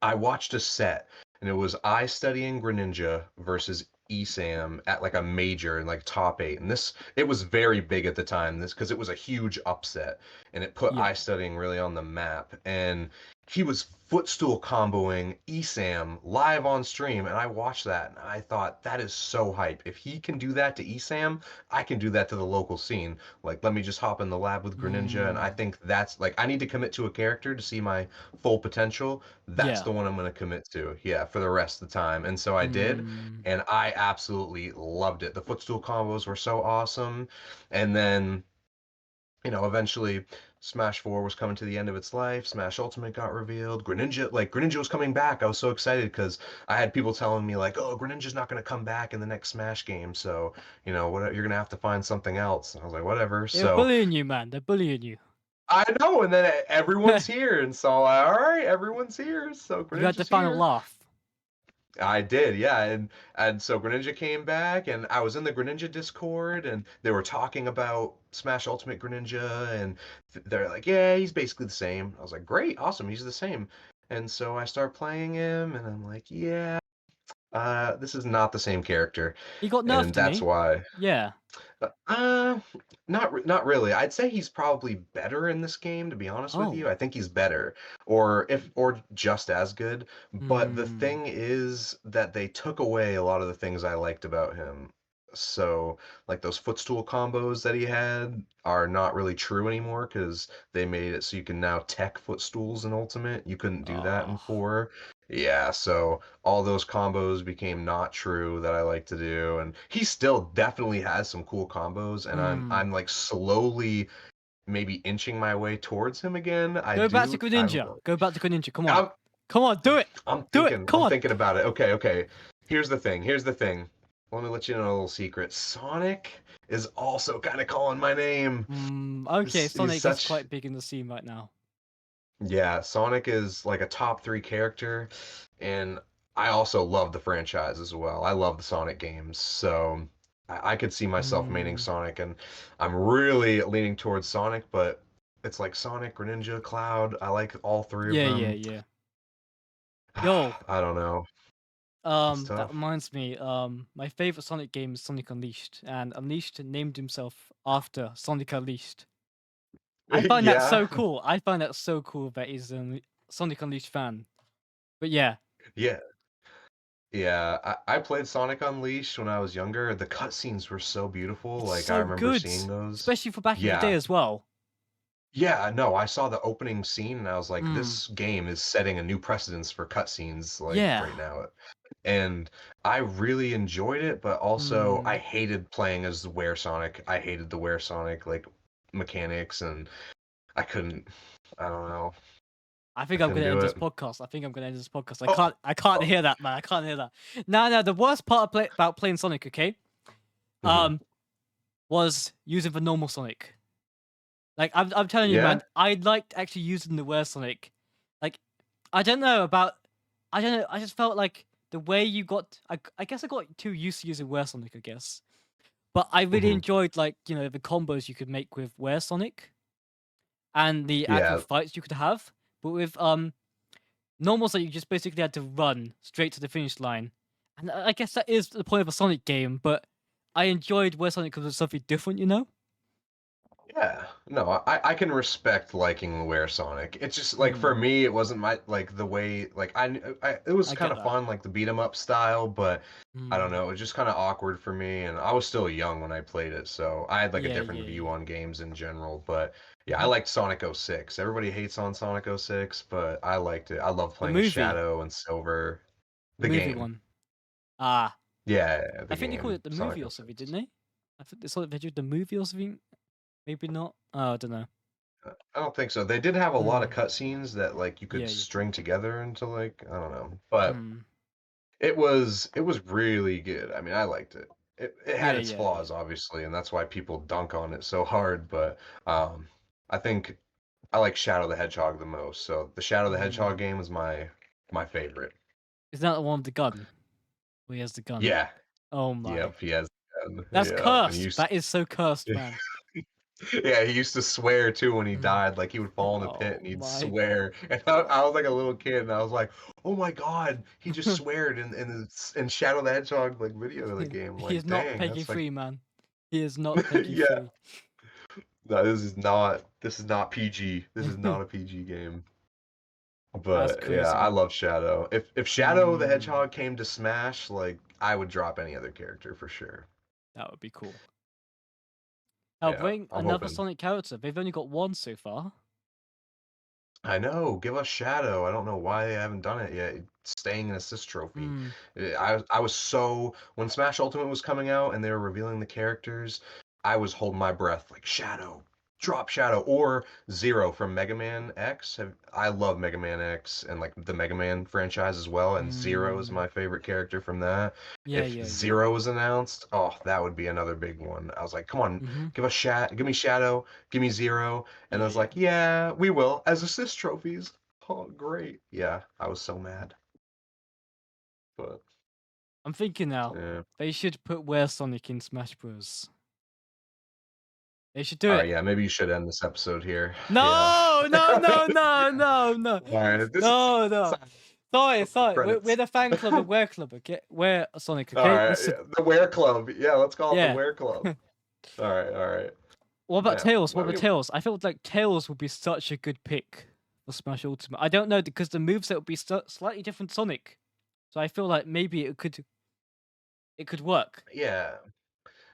I watched a set, and it was I studying Greninja versus ESAM at like a major and like top eight. And this it was very big at the time. This because it was a huge upset, and it put Yeah. I studying really on the map. And he was footstool comboing ESAM live on stream, and I watched that and I thought that is so hype. If he can do that to ESAM, I can do that to the local scene. Like let me just hop in the lab with Greninja, and I Mm, think that's like I need to commit to a character to see my full potential. That's yeah. the one I'm going to commit to. Yeah, for the rest of the time. And so I did, Mm. and I absolutely loved it. The footstool combos were so awesome. And then, eventually Smash 4 was coming to the end of its life. Smash Ultimate got revealed. Greninja was coming back. I was so excited because I had people telling me like, "Oh, Greninja's not going to come back in the next Smash game, so, what you're going to have to find something else." And I was like, "Whatever." They're So, bullying you, man. They're bullying you. I know, and then everyone's here, and so all right, everyone's here, so You had the Greninja's final here. laugh. I did, yeah, and so Greninja came back, and I was in the Greninja Discord, and they were talking about Smash Ultimate Greninja, and they're like, "Yeah, he's basically the same." I was like, "Great, awesome, he's the same." And so I start playing him, and I'm like, "Yeah, this is not the same character," He got nerfed, and didn't that's he? why. Yeah. Uh, not really. I'd say he's probably better in this game, to be honest with you. Oh. I think he's better, or just as good. But the Mm. thing is that they took away a lot of the things I liked about him. So, like those footstool combos that he had are not really true anymore because they made it so you can now tech footstools in Ultimate. You couldn't do that in Oh. 4. Yeah, so all those combos became not true that I like to do, and he still definitely has some cool combos, and I'm Mm. like slowly maybe inching my way towards him again. I Go back to do. Greninja. Go back to Greninja. Come on. I'm Come on, do it. Do it. Come I'm on. thinking about it. Okay, okay. Here's the thing. Here's the thing. Let me let you know a little secret. Sonic is also kind of calling my name. Okay, He's Sonic is such quite big in the scene right now. Yeah, Sonic is like a top 3 character, and I also love the franchise as well. I love the Sonic games, so I could see myself maining Mm, Sonic, and I'm really leaning towards Sonic, but it's like Sonic, Greninja, Cloud. I like all three of yeah, yeah, them. yeah. Yo, I don't know. It's that tough. reminds me. My favorite Sonic game is Sonic Unleashed, and Unleashed named himself after Sonic Unleashed. I find that Yeah, so cool. I find that so cool that he's a Sonic Unleashed fan. But yeah, yeah, yeah. I played Sonic Unleashed when I was younger. The cutscenes were so beautiful. it's Like I so remember good, seeing those. especially for back in the day Yeah, as well. yeah. No, I saw the opening scene and I was like, Mm, this game is setting a new precedence for cutscenes like yeah. right now. And I really enjoyed it, but also I Mm. hated playing as the Were Sonic. I hated the Were Sonic like mechanics, and I couldn't. I don't know. I I think I'm couldn't gonna do end this it. podcast. I think I'm gonna end this podcast. Oh, I can't oh. hear that, man. I can't hear that. No, no. The worst part of about playing Sonic, okay, Hmm. um, was using the normal Sonic. Like I'm telling you, Yeah. man. I liked actually using the worst Sonic. Like I don't know about. I don't know. I just felt like the way you got. I guess I got too used to using Were Sonic. I guess, but I really Hmm. enjoyed like the combos you could make with Were Sonic and the actual Yeah. fights you could have. But with normal Sonic, you just basically had to run straight to the finish line, and I guess that is the point of a Sonic game. But I enjoyed Where Sonic because it was something different, you know? Yeah, no, I can respect liking the Wear Sonic. It's just like for Mm, me, it wasn't my like the way like it was I kind get of that. fun like the beat 'em up style, but I don't Mm, know, it was just kind of awkward for me, and I was still young when I played it, so I had like a yeah, different yeah, view yeah. on games in general. But yeah, I Hmm. liked Sonic '06. Everybody hates on Sonic '06, but I liked it. I love The playing as movie, Shadow and Silver. the The movie game, one. Ah, yeah, the I think they called game it the movie Sonic or something, '06. didn't they? I think they saw they did the movie or something. Maybe not. Oh, I don't know. I don't think so. They did have a lot of Mm, cutscenes that like you could yeah, yeah. string together into like I don't know, but Mm, it was really good. I mean, I liked it. It had yeah, its yeah, yeah. flaws, obviously, and that's why people dunk on it so hard. But um, I think I like Shadow the Hedgehog the most. So the Shadow the Hedgehog Mm. game is my favorite. Is that the one with the gun? Where he has the gun? Yeah. Oh my. Yep. He has. That's Yeah. And he cursed. used. That is so cursed, man. Yeah, he used to swear too when he Mm. died. Like he would fall in the pit Oh and he'd my. swear. And I was like a little kid, and I was like, "Oh my God, he just sweared in Shadow the Hedgehog like video of the game." He is Like, not dang, Peggy that's like, free, man. He is not Peggy yeah. free. No, this is not PG. This is not a PG game. That's But yeah, I crazy. love Shadow. If Shadow the Mm, Hedgehog came to Smash, like I would drop any other character for sure. that would be cool. I'll Yeah, bring I'm another hoping. Sonic character. They've only got one so far. I know. Give us Shadow. I don't know why they haven't done it yet. It's staying an assist trophy. Mm, I was so when Smash Ultimate was coming out and they were revealing the characters, I was holding my breath like Shadow, drop Shadow or Zero from Mega Man X. I love Mega Man X and like the Mega Man franchise as well. And Zero is mm, my favorite character from that. yeah, If yeah, yeah. Zero was announced, oh, that would be another big one. I was like, come on, Mm-hmm. give me Shadow, give me Zero. And I Yeah, was yeah. like, yeah, we will, as assist trophies. Oh, great. Yeah, I was so mad. But, I'm thinking now. yeah. They should put Where Sonic in Smash Bros. They should do All right, it. yeah, maybe you should end this episode here. Yeah. No, no, no, no, no, no, All right, this is no, no. Sorry, the sorry. We're credits. the fan club of Wear Club, okay? Wear Sonic, All okay? right, Listen. yeah, the Wear Club. Yeah, let's call it the Yeah. Wear Club. All right. What about Yeah, Tails? What I about mean, Tails? I feel like Tails would be such a good pick for Smash Ultimate. I don't know because the moveset would be slightly different Sonic. So I feel like maybe it could work. yeah,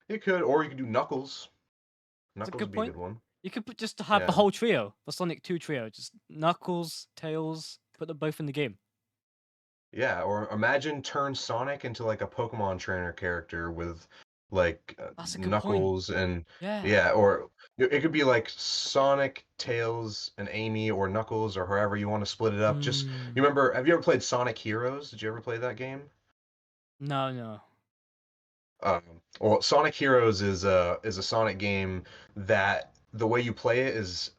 you could, or you could do Knuckles. It's a Knuckles good would be a point. good one. You could just have the Yeah, whole trio, the Sonic 2 trio, just Knuckles, Tails, put them both in the game. yeah, or imagine turn Sonic into like a Pokemon trainer character with like That's a good point. Knuckles and Yeah. yeah, or it could be like Sonic, Tails, and Amy, or Knuckles, or however you want to split it up. Just you Mm. remember? Have you ever played Sonic Heroes? Did you ever play that game? No, no. Well, Sonic Heroes is a Sonic game that the way you play it is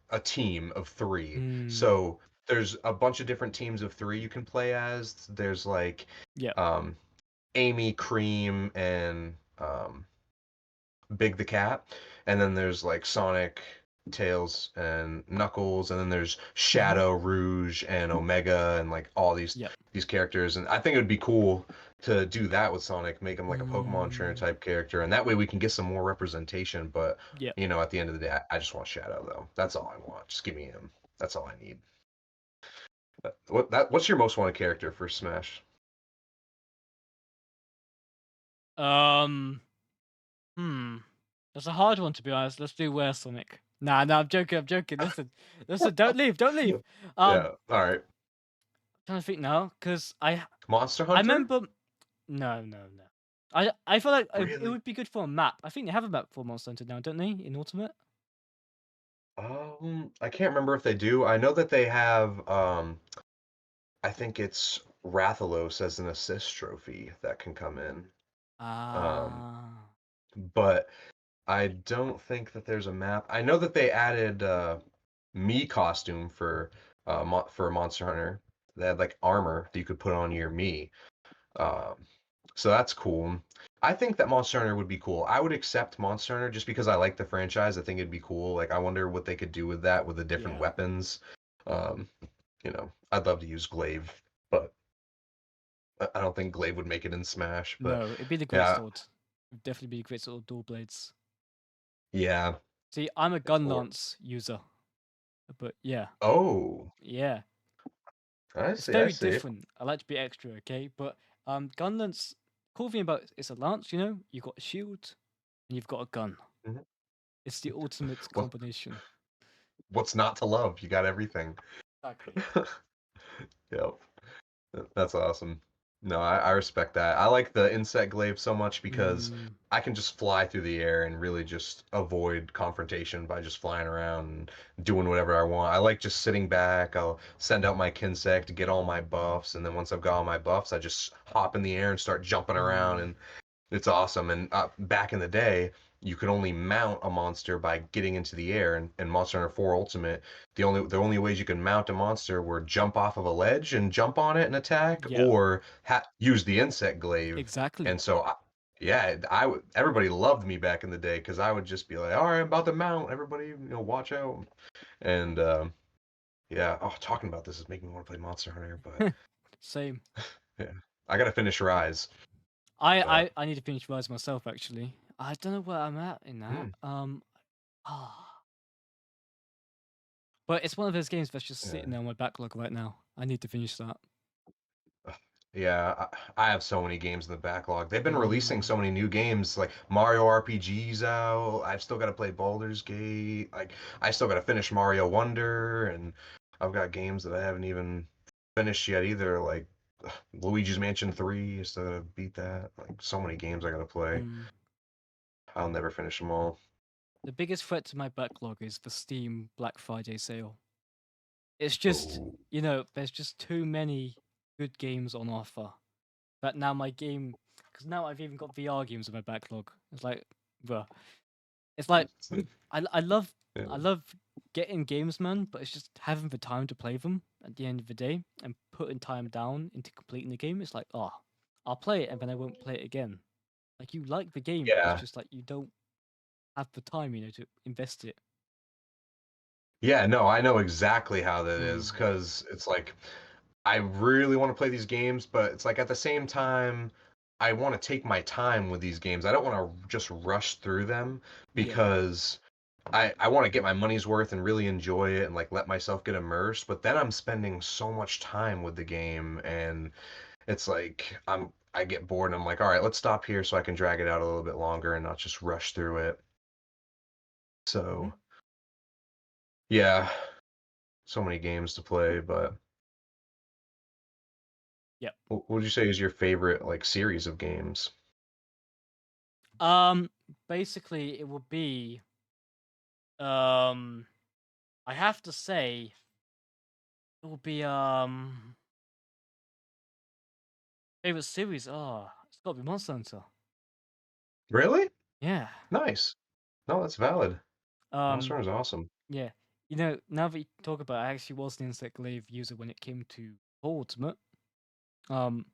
a team of three. Mm. So there's a bunch of different teams of three you can play as. There's like Yeah. um, Amy, Cream, and Big the Cat, and then there's like Sonic, Tails, and Knuckles, and then there's Hmm. Shadow, Rouge, and Omega, and like all Yep. these characters. And I think it would be cool to do that with Sonic, make him like a Pokemon trainer Mm, type character, and that way we can get some more representation. But yep. at the end of the day, I just want Shadow though. That's all I want. Just give me him. That's all I need. What's your most wanted character for Smash? Um. Hmm. That's a hard one to be honest. Let's do Where Sonic. Nah, nah, I'm joking. I'm joking. Listen, listen. Don't leave. Don't leave. Yeah. All right. Trying to think now, because Monster I Hunter? remember. No, no, no. I feel like it Really? would be good for a map. I think they have a map for Monster Hunter now, don't they? In Ultimate. I can't remember if they do. I know that they have I think it's Rathalos as an assist trophy that can come in. Um Ah. but I don't think that there's a map. I know that they added me costume for Monster Hunter. They had like armor that you could put on your me. Um so that's cool. I think that Monster Hunter would be cool. I would accept Monster Hunter just because I like the franchise. I think it'd be cool. Like I wonder what they could do with that with the different Yeah. weapons. Um I'd love to use Glaive, but I don't think Glaive would make it in Smash. But No, it'd be the Great yeah, Sword. It'd definitely be the Great Sword Dual Blades. yeah. See, I'm a gun Or lance user, but yeah, oh, yeah, I it's see, I very see. different. I like to be extra, okay? But gun lance. Cool thing about it's a lance, you know. You got a shield and you've got a gun. Mhm. It's the ultimate What combination. what's not to love? You got everything. Exactly. Yep. That's awesome. No, I respect that. I like the insect glaive so much because Mm, I can just fly through the air and really just avoid confrontation by just flying around and doing whatever I want. I like just sitting back. I'll send out my Kinsect to get all my buffs, and then once I've got all my buffs, I just hop in the air and start jumping around, mm, and it's awesome. And back in the day, you could only mount a monster by getting into the air. And Monster Hunter 4 Ultimate, the only ways you can mount a monster were jump off of a ledge and jump on it and attack, yeah, or use the insect glaive. exactly. And so, yeah, everybody loved me back in the day because I would just be like, all right, I'm about to mount. Everybody, watch out. And yeah, oh, talking about this is making me want to play Monster Hunter, but Same. yeah, I gotta finish Rise. I, But I I need to finish Rise myself. Actually, I don't know where I'm at in that. mm, Ah, but it's one of those games that's just yeah. sitting there on my backlog right now. I need to finish that. Ugh, yeah, I have so many games in the backlog. They've been releasing Mm, so many new games, like Mario RPGs out. I've still got to play Baldur's Gate. Like I still got to finish Mario Wonder, and I've got games that I haven't even finished yet either. Like Luigi's Mansion 3. I still gotta beat that. Like so many games I gotta play. mm. I'll never finish them all. The biggest threat to my backlog is the Steam Black Friday sale. It's just, Oh, there's just too many good games on offer. That now my game, because now I've even got VR games in my backlog. It's like, bruh. It's like I love yeah. I love getting games, man, but it's just having the time to play them at the end of the day and putting time down into completing the game. It's like, oh, I'll play it and then I won't play it again. Like you like the game, but it's Yeah. just like you don't have the time, to invest it. Yeah, no, I know exactly how that is Mm, because it's like I really want to play these games, but it's like at the same time, I want to take my time with these games. I don't want to just rush through them yeah. because I want to get my money's worth and really enjoy it and like let myself get immersed. But then I'm spending so much time with the game and it's like I get bored and I'm like, all right, let's stop here so I can drag it out a little bit longer and not just rush through it. Hmm. So yeah, so many games to play, but Yep. what would you say is your favorite like series of games? Um, Basically, it will be um, I have to say, it will be favorite series. Oh, it's got to be Monster Hunter. Really? Yeah. Nice. No, that's valid. Um, Monster Hunter is awesome. yeah. Now that you talk about it, I actually was an Insect Glaive user when it came to Ultimate. Um,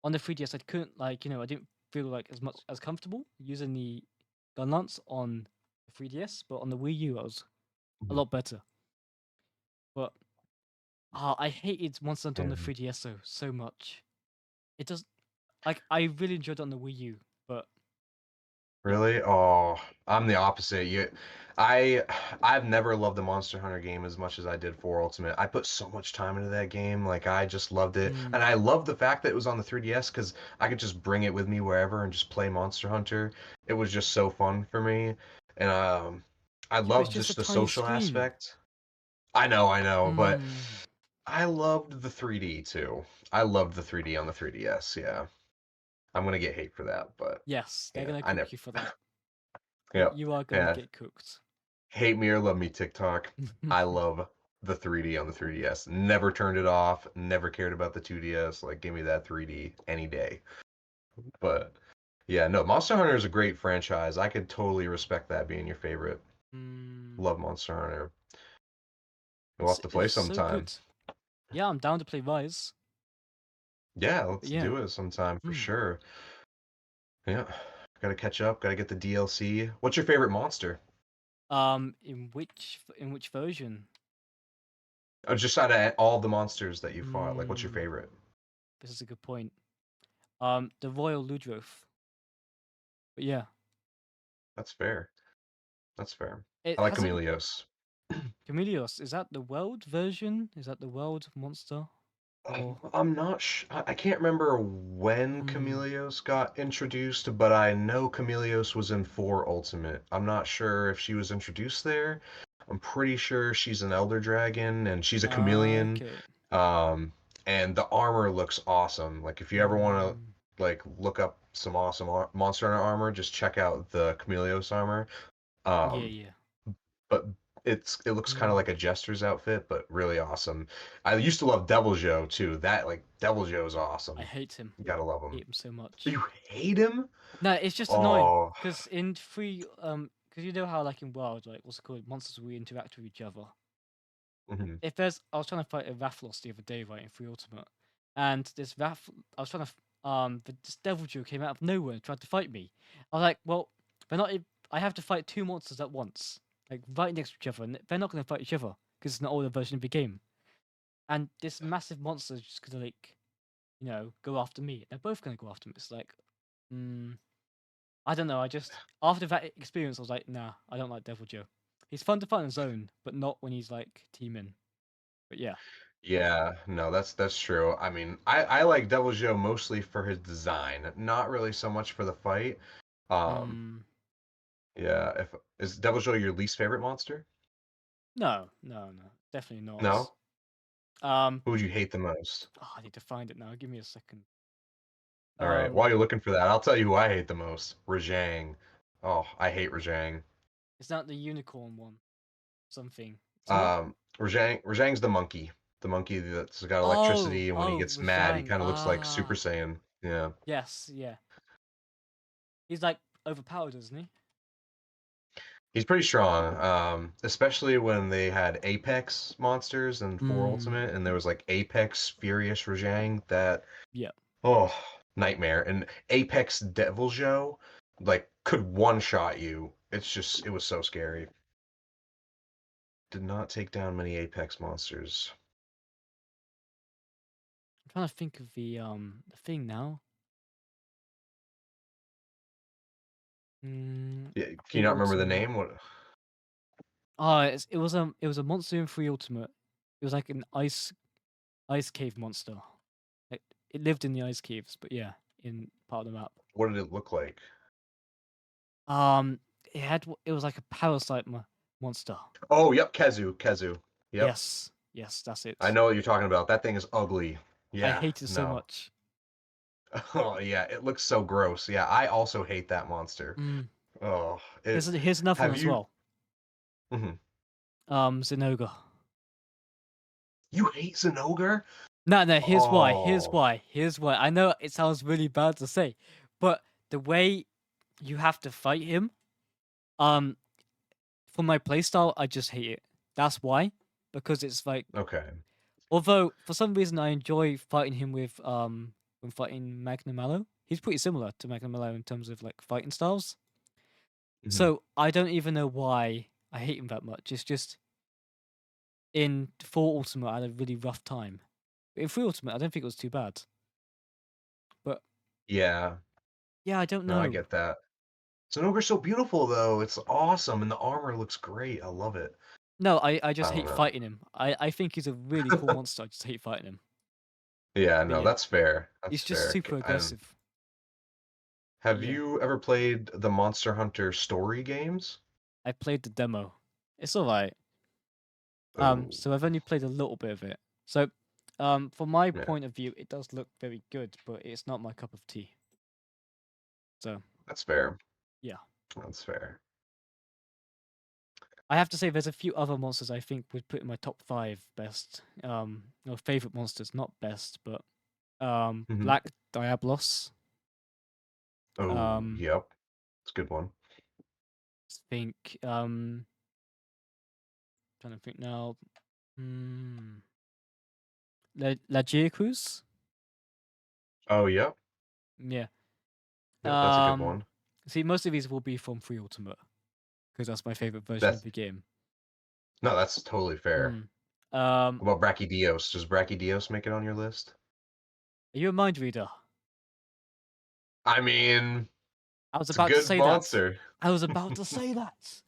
on the 3DS, I couldn't I didn't feel like as much as comfortable using the gun lance on the 3DS, but on the Wii U, I was a Mhm. lot better. But I hated Monster Hunter on the Yeah. 3DS so much. It does I really enjoyed it on the Wii U, but yeah. Really? Oh, I'm the opposite. I, I've never loved the Monster Hunter game as much as I did for Ultimate. I put so much time into that game. Like I just loved it, Mm. and I love the fact that it was on the 3DS because I could just bring it with me wherever and just play Monster Hunter. It was just so fun for me, and I Yeah, but it's loved just a just the tiny social screen. aspect. I know, but Mm. I loved the 3D too. I loved the 3D on the 3DS. Yeah, I'm gonna get hate for that, but Yes, they're yeah, gonna I cook never. you for that. Yep. You are gonna Yeah. get cooked. Hate me or love me, TikTok. I love the 3D on the 3DS. Never turned it off. Never cared about the 2DS. Like, give me that 3D any day. But yeah, no, Monster Hunter is a great franchise. I could totally respect that being your favorite. Mm. Love Monster Hunter. We'll have to play It's so sometime. good. Yeah, I'm down to play Rise. Yeah, But let's yeah. do it sometime for Mm. sure. Yeah. Gotta catch up. Gotta get the DLC. What's your favorite monster? In which version? Just out of all the monsters that you fought, like, what's your Mm. favorite? This is a good point. The Royal Ludroth. But yeah, That's fair. That's fair. it I like hasn't. Chameleos. Chameleos, is that the world version? Is that the world monster? Or I'm not I can't remember when hmm. Chameleos got introduced, but I know Chameleos was in 4 Ultimate. I'm not sure if she was introduced there. I'm pretty sure she's an Elder Dragon and she's a chameleon. Okay. Um, and the armor looks awesome. Like if you ever want Mm. to like look up some awesome Monster Hunter armor, just check out the Chameleos armor. Yeah, Um, yeah. but it looks kind of Mm. like a jester's outfit, but really awesome. I used to love Devil Joe too. That like Devil Joe's I awesome. hate him. You gotta love him. Hate him so much. You hate him? No, it's just annoying. Oh, Because in free, because you know how like in Wild, like what's it called, monsters we interact with each other. mhm. If there's, I was trying to fight a Rathalos the other day, right, in free Ultimate, and this I was trying to, this Devil Joe came out of nowhere and tried to fight me. I was like, well, they're not. I have to fight two monsters at once, like right next to each other, and they're not going to fight each other because it's an older version of the game. And this massive monster is just gonna like, go after me. They're both gonna go after me. It's like, mm, I don't know. I just after that experience, I was like, nah, I don't like Devil Joe. He's fun to fight on his own, but not when he's like teaming. But yeah. Yeah, no, that's true. I mean, I like Devil Joe mostly for his design, not really so much for the fight. Um, Mm, yeah, if is Devil Joe your least favorite monster? no, no, no, definitely not. No? Um, Who would you hate the most? I need to find it now. Give me a second. All right, while Um, you're looking for that, I'll tell you who I hate the most. Rajang. Oh, I hate Rajang. it's not the unicorn one. Something, isn't it? Rajang's the monkey that's got Oh, electricity, and when he oh, gets mad, he Rashang. kind of looks like Super Ah, Saiyan. Yeah. yes, yeah. He's like overpowered, isn't he? He's pretty strong, especially when they had Apex monsters in 4 Mm, Ultimate, and there was like Apex Furious Rajang. That yeah. oh nightmare! And Apex Devil Joe like could one shot you. It was so scary. Did not take down many Apex monsters. I'm trying to think of the thing now. Yeah, can you Free not remember the Ultimate. name? What? Oh, it was a monster in Free Ultimate. It was like an ice cave monster. It lived in the ice caves, but yeah, in part of the map. What did it look like? Um, it was like a parasite monster. Oh, yep, Kezu. Yep. Yes, yes, that's I it. know what you're talking about. That thing is ugly. I Yeah, hate it so no. much. Oh, yeah, it looks so gross. Yeah, I also hate that monster. Mm. Oh, Here's another one have as you, well. mhm. Zinogre. You hate Zinogre? No, no. Here's why. Here's Oh, why. Here's why. I know it sounds really bad to say, but the way you have to fight him, um, for my playstyle, I just hate it. That's why, because it's like, Okay. although for some reason I enjoy fighting him with when fighting Magna Mallow. He's pretty similar to Magna Mallow in terms of like fighting styles. Mhm. So I don't even know why I hate him that much. It's just in 4 Ultimate I had a really rough time. In 3 Ultimate I don't think it was too bad. But Yeah. yeah, I don't No, I know. get that. Zinogre's so beautiful though. It's awesome, and the armor looks great. I love it. No, I I just don't hate know. fighting him. I think he's a really cool monster. I just hate fighting him. Yeah, But no, yeah, that's fair. That's he's just fair. super And aggressive. But have yeah, you ever played the Monster Hunter story games? I played the demo. It's alright. Oh, So I've only played a little bit of it. So, from my yeah, point of view, it does look very good, but it's not my cup of tea. So that's fair. yeah, That's fair. I have to say there's a few other monsters I think would put in my top 5 best, or favorite monsters, not best, but Hmm. Black Diablos. Oh, Um, yep. It's a good one. think trying to think now. Hmm. La Cruz? Oh, yep. Yeah. Yep, that's a good Um. one. See, most of these will be from Free Ultimate because that's my favorite version of That's the game. no, that's totally fair. Hmm. Um. What about Brachydios? Does Brachydios make it on your list? Are you a mind reader? I mean, I was it's a about to good say that. monster. I was about to say that.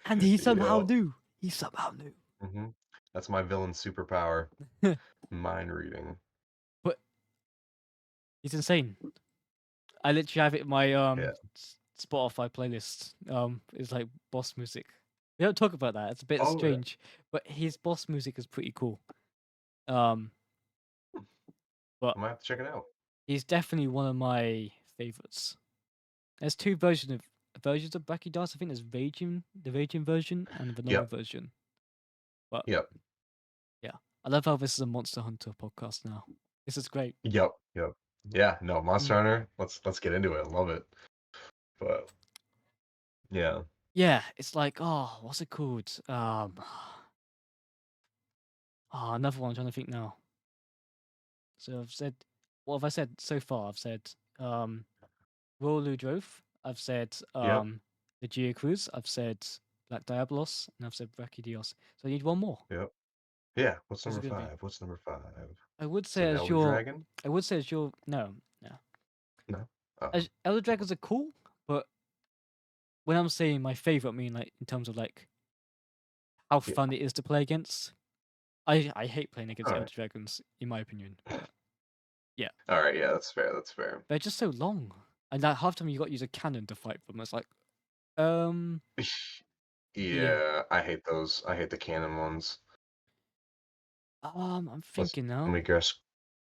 And he somehow Yep. knew. He somehow knew. Hmm. That's my villain superpower. Mind reading. But he's insane. I literally have it in my Yeah. Spotify playlist. It's like boss music. We don't talk about that. It's a bit Oh, yeah. strange, but his boss music is pretty cool. Um, but I might have to check it out. he's definitely one of my favorites. There's two versions of Brachydios. I think there's the Raging version, and the normal Yep. version. But Yep. yeah, I love how this is a Monster Hunter podcast now. This is great. Yep. Yep. Yeah. No, Monster Mm. Hunter. Let's get into it. I love it. But yeah. Yeah, it's like, oh, what's it called? Another one. I'm trying to think now. So I've said, what have I said so far? I've said um, Royal Ludroth. I've said Yep. the Geocruise. I've said Black Diablos, and I've said Brachydios. So I need one more. Yep. Yeah. What's Who's it number gonna be? 5? What's number 5? I would Is say it as Elder your, Dragon? I would say as your, no, no. No. Oh. As Elder Dragons are cool, but when I'm saying my favorite, I mean like in terms of like how Yeah. fun it is to play against. I hate playing against All Elder right. Dragons, in my opinion. But yeah, All right. Yeah. That's fair. That's fair. they're just so long, and like half the time you got to use a cannon to fight them. It's like, um, yeah. Yeah. I hate those. I hate the canon ones. I'm Let's thinking let now. me guess.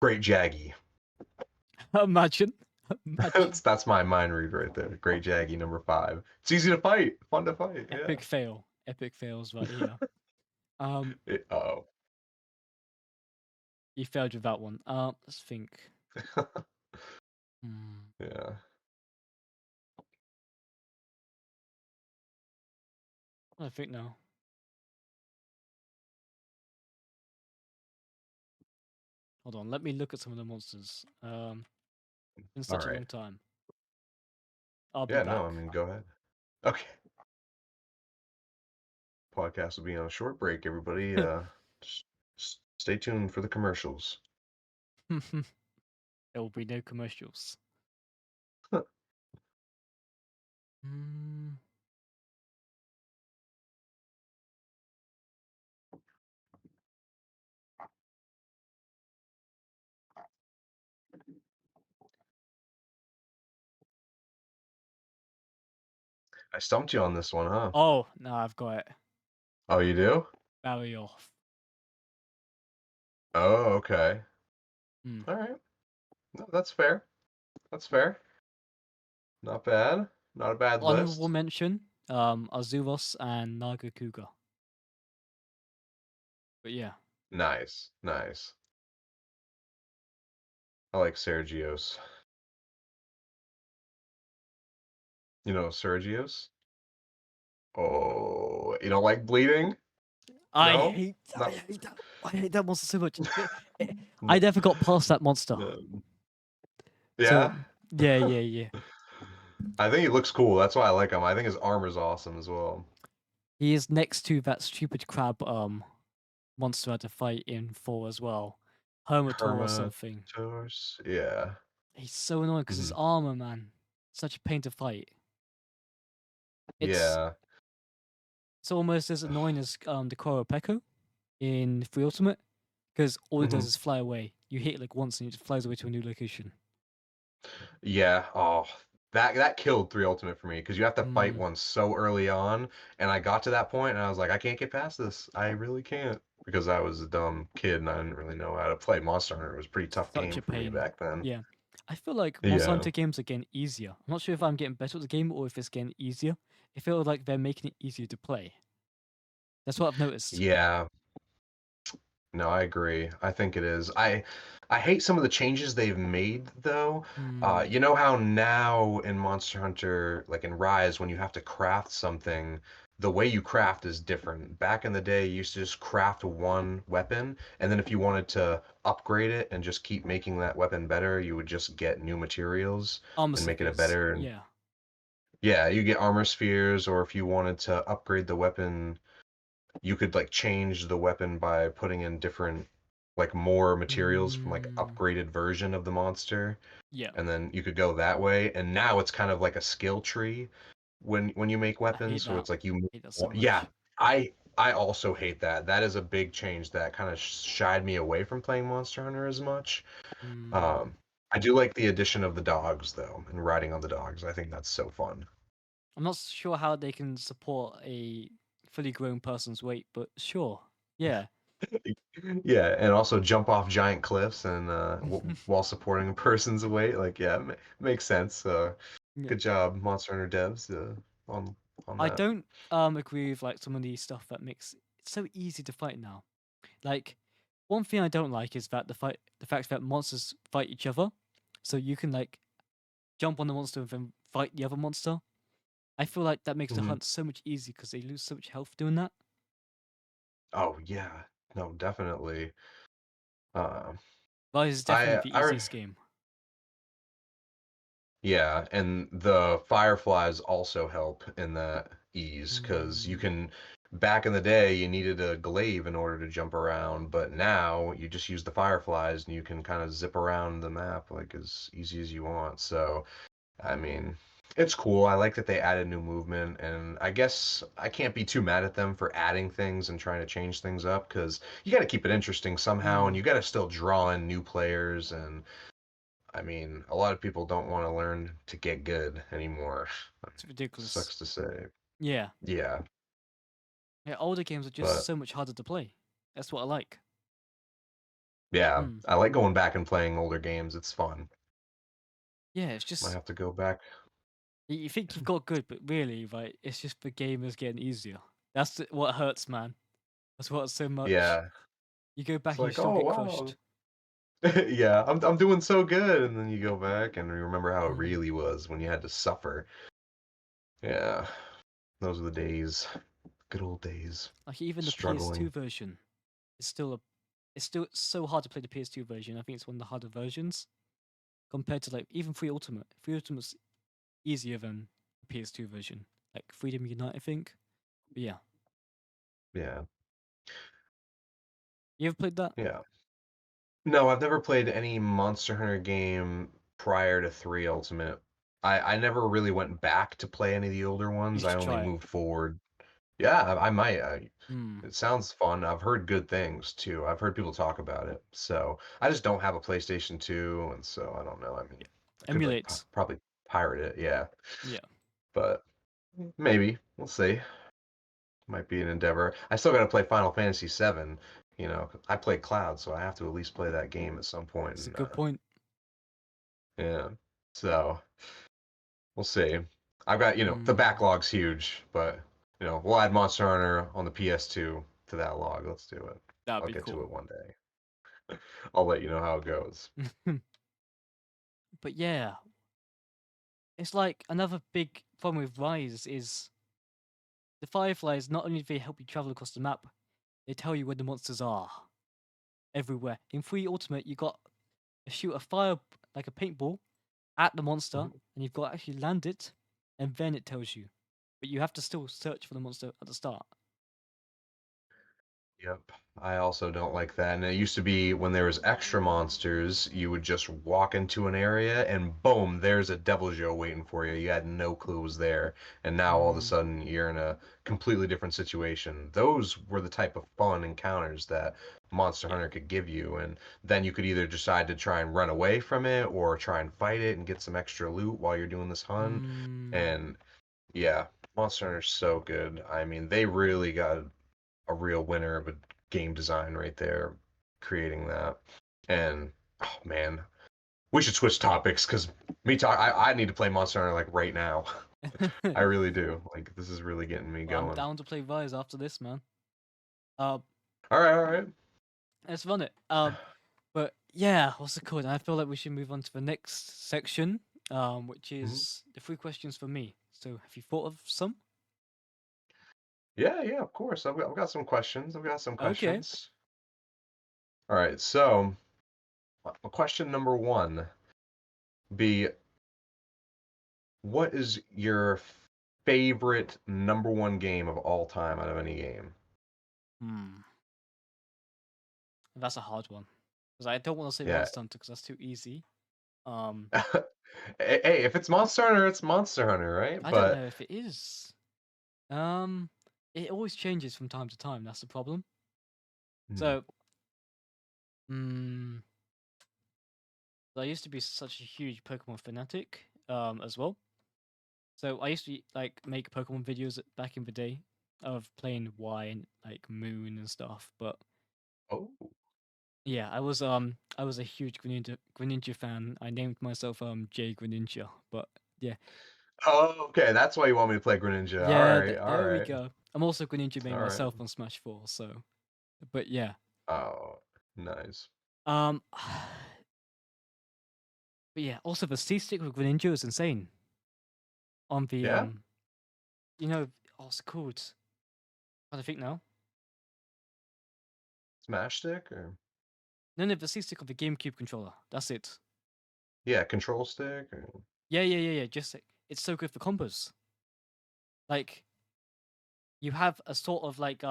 Great Jaggy. Imagine, imagine. That's my mind read right there. Great Jaggy number 5. It's easy to fight. Fun to fight. Yeah. Epic fail. Epic fails right here. Um, Oh. you failed with that one. Let's think. Hmm. Yeah. I think now. Hold on. Let me look at some of the monsters. It's been All such a right. long time. I'll be Yeah. No. I back. mean, go ahead. Okay. Podcast will be on a short break. Everybody. Just, just stay tuned for the commercials. There will be no commercials. Mm, I stumped you on this one, huh? oh, no, I've got it. Oh, you do? Barry off. Oh, okay. Hmm. All right. No, that's fair. That's fair. Not bad. Not a bad Honorable list. mention, Azuros and Nagakuga. But yeah. Nice. Nice. I like Sergios. You know Sergios? Oh, you don't like bleeding? I No, hate I not hate that I hate that monster so much. I no. never got past that monster. No. So Yeah, yeah, yeah, yeah. I think he looks cool. That's why I like him. I think his armor's awesome as well. He is next to that stupid crab monster I had to fight in 4 as well. Hermitor or something. Hermators. Yeah. He's so annoying because his Mhm. armor, man. Such a pain to fight. It's Yeah. it's almost as annoying as the Peko in Free Ultimate. Because all he does Mhm. is fly away. You hit it like once and it just flies away to a new location. Yeah. Oh, that killed 3 Ultimate for me because you have to fight Mm, one so early on, and I got to that point and I was like, I can't get past this. I really can't because I was a dumb kid and I didn't really know how to play Monster Hunter. It was a pretty tough such game a for me pain. back then. Yeah. I feel like Monster Yeah. Hunter games are getting easier. I'm not sure if I'm getting better at the game or if it's getting easier. I feel like they're making it easier to play. That's what I've noticed. Yeah. No, I agree. I think it is. I hate some of the changes they've made though. Hmm. You know how now in Monster Hunter, like in Rise, when you have to craft something, the way you craft is different. Back in the day, you used to just craft one weapon, and then if you wanted to upgrade it and just keep making that weapon better, you would just get new materials Armor and make it a spheres. better and Yeah. yeah, you get armor spheres, or if you wanted to upgrade the weapon you could like change the weapon by putting in different like more materials from like Mm, upgraded version of the monster yeah. and then you could go that way and now it's kind of like a skill tree when you make I hate weapons so that. it's like you Hate that so yeah much. I also hate that that is a big change that kind of shied me away from playing Monster Hunter as much Mm. um I do like the addition of the dogs though and riding on the dogs I think that's so fun. I'm not sure how they can support a fully grown person's weight, but sure. Yeah. Yeah, and also jump off giant cliffs and while supporting a person's weight. Like, yeah, makes sense. Yeah. Good job, Monster Hunter devs, on I that. don't agree with like some of the stuff that makes it so easy to fight now. Like one thing I don't like is that the fact that monsters fight each other. So you can like jump on the monster and then fight the other monster. I feel like that makes the Mhm. hunt so much easier because they lose so much health doing that. Oh yeah, no, definitely. Um, Rise is definitely I the I re- easiest game. yeah, and the fireflies also help in that ease because you Mm, can. Back in the day, you needed a glaive in order to jump around, but now you just use the fireflies and you can kind of zip around the map like as easy as you want. So I mean, it's cool. I like that they added new movement, and I guess I can't be too mad at them for adding things and trying to change things up because you got to keep it interesting somehow, and mm, you got to still draw in new players. And I mean, a lot of people don't want to learn to get good anymore. it's ridiculous. Sucks to say. Yeah. Yeah, Yeah, older games are just but so much harder to play. That's what I like. yeah, Mm. I like going back and playing older games. It's fun. Yeah, it's Might just have to go back. you think you've got good, but really, right? It's just the game is getting easier. What hurts, man. That's what hurts so much. Yeah, You go it's back and you like, still oh get wow, crushed. yeah, I'm doing so good, and then you go back and you remember how it Mm. really was when you had to suffer. Yeah, those are the days, good old days, Like even the PS2 struggling. version is still it's still so hard to play the PS2 version. I think it's one of the harder versions compared to like even Free Ultimate. Free Ultimate's easier than the PS2 version. Like Freedom Unite, I think. But yeah, Yeah, you ever played that? yeah. No, I've never played any Monster Hunter game prior to 3 Ultimate. I never really went back to play any of the older You ones. I should only try it. moved forward. Yeah, I might. Hmm. It sounds fun. I've heard good things too. I've heard people talk about it. So I just don't have a PlayStation 2, and so I don't know. I mean, Yeah. I could like Emulates. probably pirate it, yeah. Yeah. But maybe we'll see. Might be an endeavor. I still got to play Final Fantasy VII. You know, I play Cloud, so I have to at least play that game at some point. It's a And good point. yeah, so we'll see. I've got the Hmm. backlog's huge, but we'll add Monster Hunter on the PS2 to that log. Let's do it. That'd I'll be get to cool. it one day. I'll let you know how it goes. But yeah, it's like another big problem with Rise is the Fireflies. Not only do they help you travel across the map, they tell you where the monsters are everywhere. In 3 Ultimate, you got to shoot a fire like a paintball at the monster, Mhm. and you've got to actually land it, and then it tells you. But you have to still search for the monster at the start. Yep. I also don't like that. And it used to be when there was extra monsters, you would just walk into an area and boom, there's a Devil Joe waiting for you. You had no clue it was there. And now all of a Mm, sudden you're in a completely different situation. Those were the type of fun encounters that Monster yeah. Hunter could give you. And then you could either decide to try and run away from it or try and fight it and get some extra loot while you're doing this hunt. Mm, And yeah, Monster Hunter's so good. I mean, they really got a real winner of a game design right there, creating that. And oh man, we should switch topics because I need to play Monster Hunter like right now. I really do. Like this is really getting me well, I'm going. down to play Rise after this, man. Uh, All right. let's run it. But yeah, what's it called? I feel like we should move on to the next section, which Mhm. is the 3 questions for me. So, have you thought of some? Yeah, yeah, of course. I've got some questions. I've got some Okay. questions. All right, so question number one be what is your favorite number one game of all time out of any game? Hmm. That's a hard one. Because I don't want to say Yeah. Monster Hunter because that's too easy. Um, Hey, if it's Monster Hunter, it's Monster Hunter, right? I don't But know if it is. Um, it always changes from time to time. That's the problem. hmm, So, hmm. I used to be such a huge Pokemon fanatic, as well. So I used to like make Pokemon videos back in the day of playing Y and like Moon and stuff. But oh, yeah, I was a huge Greninja fan. I named myself Jay Greninja. But yeah, oh, okay. That's why you want me to play Greninja. All yeah, right, all there we right, go. I'm also Greninja main all right. myself on Smash 4. So, but yeah, Oh, nice. um, but yeah. Also, the C stick with Greninja is insane. On the Yeah, you know, oh, it's called. I think now. Smash Stick or No, no, the C stick of the GameCube controller. That's it. yeah, Control Stick. Or... Yeah, yeah, yeah, yeah. Just it's so good for combos. Like you have a sort of like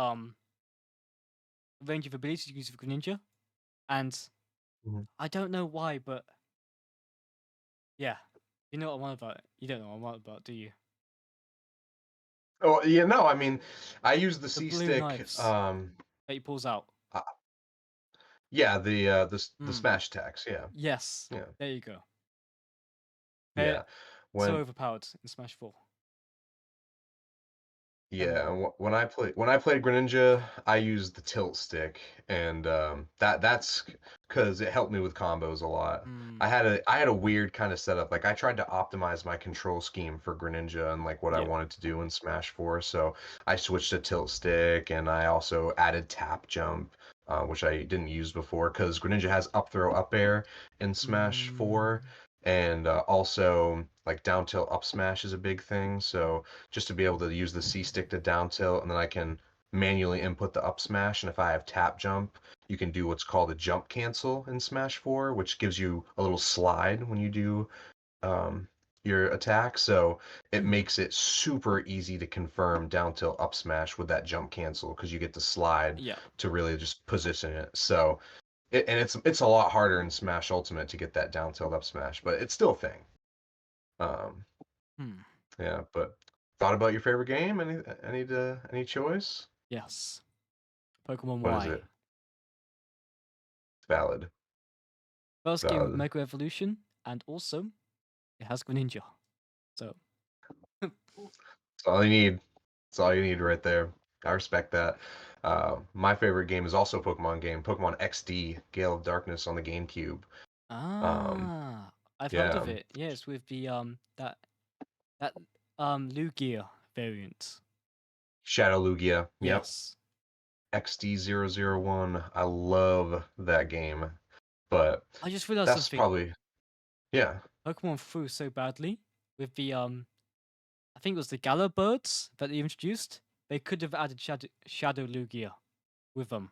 range of abilities you use with Greninja, and Mhm. I don't know why, but yeah, you know what I want about it. You don't know what I want about, do you? Oh, yeah, no. I mean, I use the The C blue Stick. knives that he pulls out. Uh, yeah, the Mm. Smash attacks. Yeah, Yes, yeah, there you go. They're yeah. so When overpowered in Smash 4. Tell me. Yeah, when I played Greninja, I used the tilt stick, and that's because it helped me with combos a lot. Mm. I had a weird kind of setup. Like I tried to optimize my control scheme for Greninja and like what I Yeah. wanted to do in Smash 4. So I switched to tilt stick, and I also added tap jump, which I didn't use before because Greninja has up throw up air in Smash 4, Mm. and also like down tilt up smash is a big thing. So just to be able to use the C stick to down tilt, and then I can manually input the up smash. And if I have tap jump, you can do what's called a jump cancel in Smash 4, which gives you a little slide when you do um, your attack. So it Mm. makes it super easy to confirm down tilt up smash with that jump cancel because you get to slide Yeah. to really just position it. So and it's a lot harder in Smash Ultimate to get that down tilt up smash, but it's still a thing. Um, Hmm. yeah, but thought about your favorite game? Any choice? Yes. Pokemon What is Y. it? It's valid. First game with Valid. Mega Evolution, and also it has Greninja. So That's all you need. That's all you need right there. I respect that. My favorite game is also a Pokemon game, Pokemon XD, Gale of Darkness on the GameCube. Um, ah, I've heard yeah, of it. Yes, with the that Lugia variant. Shadow Lugia. Yep, Yes. XD001. I love that game, but I just realized that's something. probably yeah. Pokemon threw so badly with the I think it was the Gala birds that they introduced. They could have added Shadow Lugia. with them.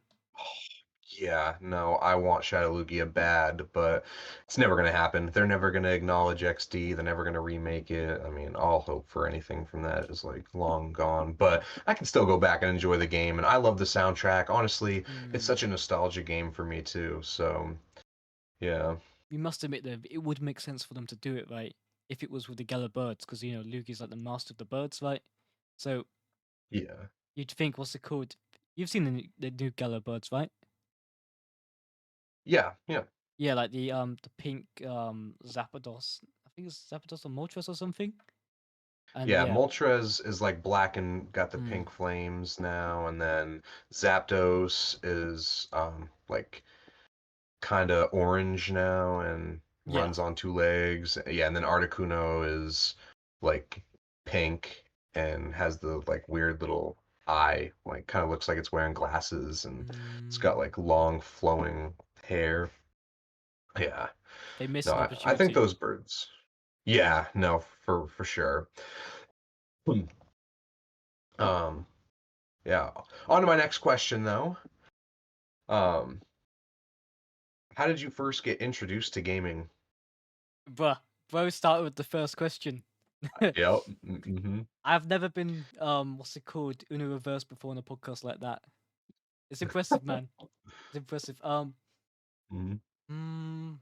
Yeah, no, I want Shadow Lugia bad, but it's never gonna happen. They're never gonna acknowledge XD. They're never gonna remake it. I mean, all hope for anything from that is like long gone. But I can still go back and enjoy the game, and I love the soundtrack. Honestly, it's Mm. such a nostalgia game for me too. So yeah, You must admit though, it would make sense for them to do it right if it was with the Gala birds, because Lugi's like the master of the birds, right? So yeah, you'd think, what's it called? You've seen the new Gala birds, right? yeah, yeah. Yeah, like the pink Zapdos. I think it's Zapdos or Moltres or something. And Yeah, yeah, Moltres is like black and got the mm, pink flames now, and then Zapdos is like kind of orange now and yeah. runs on two legs. Yeah, and then Articuno is like pink and has the like weird little eye, like kind of looks like it's wearing glasses and it's got Mm, like long flowing hair. Yeah. they missed No, an I think opportunity. those birds. Yeah, no, for sure. Hmm. Um, yeah. On to my next question though. Um, how did you first get introduced to gaming? Bruh, bro started with the first question. Yep. Mm-hmm. I've never been what's it called, Uno reverse before on a podcast like that. It's impressive, man. It's impressive. Mm-hmm. Mm,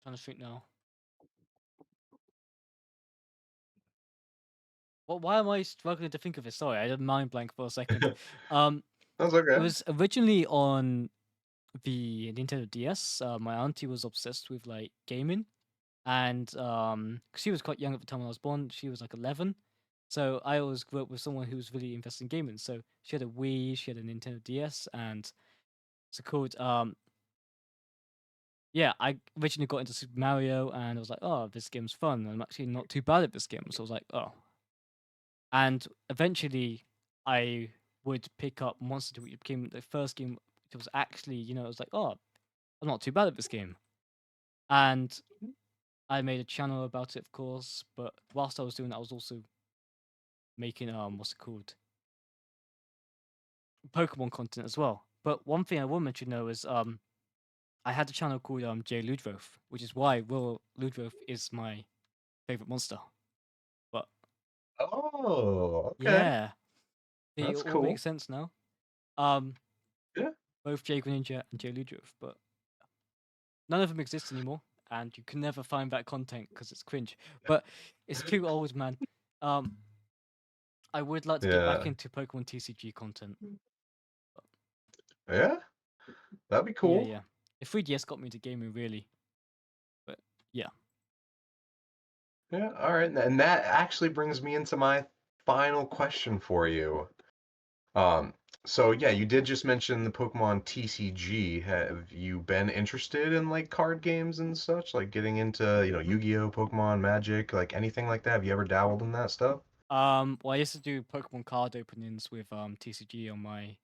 trying to think now. Why am I struggling to think of it? Sorry, I had a mind blank for a second. Um, That's it okay. was originally on the Nintendo DS. My auntie was obsessed with like gaming, and 'cause she was quite young at the time when I was born. She was like 11, so I always grew up with someone who was really invested in gaming. So she had a Wii, she had a Nintendo DS, and so called yeah, I originally got into Super Mario, and I was like, oh, this game's fun. I'm actually not too bad at this game, so I was like, oh. And eventually, I would pick up Monster, which became the first game. Which was actually, I was like, oh, I'm not too bad at this game. And I made a channel about it, of course. But whilst I was doing that, I was also making what's it called, Pokemon content as well. But one thing I will mention though is I had a channel called J Ludroth, which is why Will Ludroth is my favorite monster. But Oh, okay. yeah, it That's all makes cool. sense now. Um, Yeah. both Jay Greninja and J Ludroth, but none of them exist anymore, and you can never find that content because it's cringe. But it's too old, man. Um, I would like to get back Yeah. into Pokemon TCG content. But Yeah. That'd be yeah, cool. yeah. If 3DS got me into gaming, really. But yeah. Yeah. All right. And that actually brings me into my final question for you. Um, so yeah, you did just mention the Pokemon TCG. Have you been interested in like card games and such, like getting into, Yu-Gi-Oh, Pokemon, Magic, like anything like that? Have you ever dabbled in that stuff? Well, I used to do Pokemon card openings with TCG on my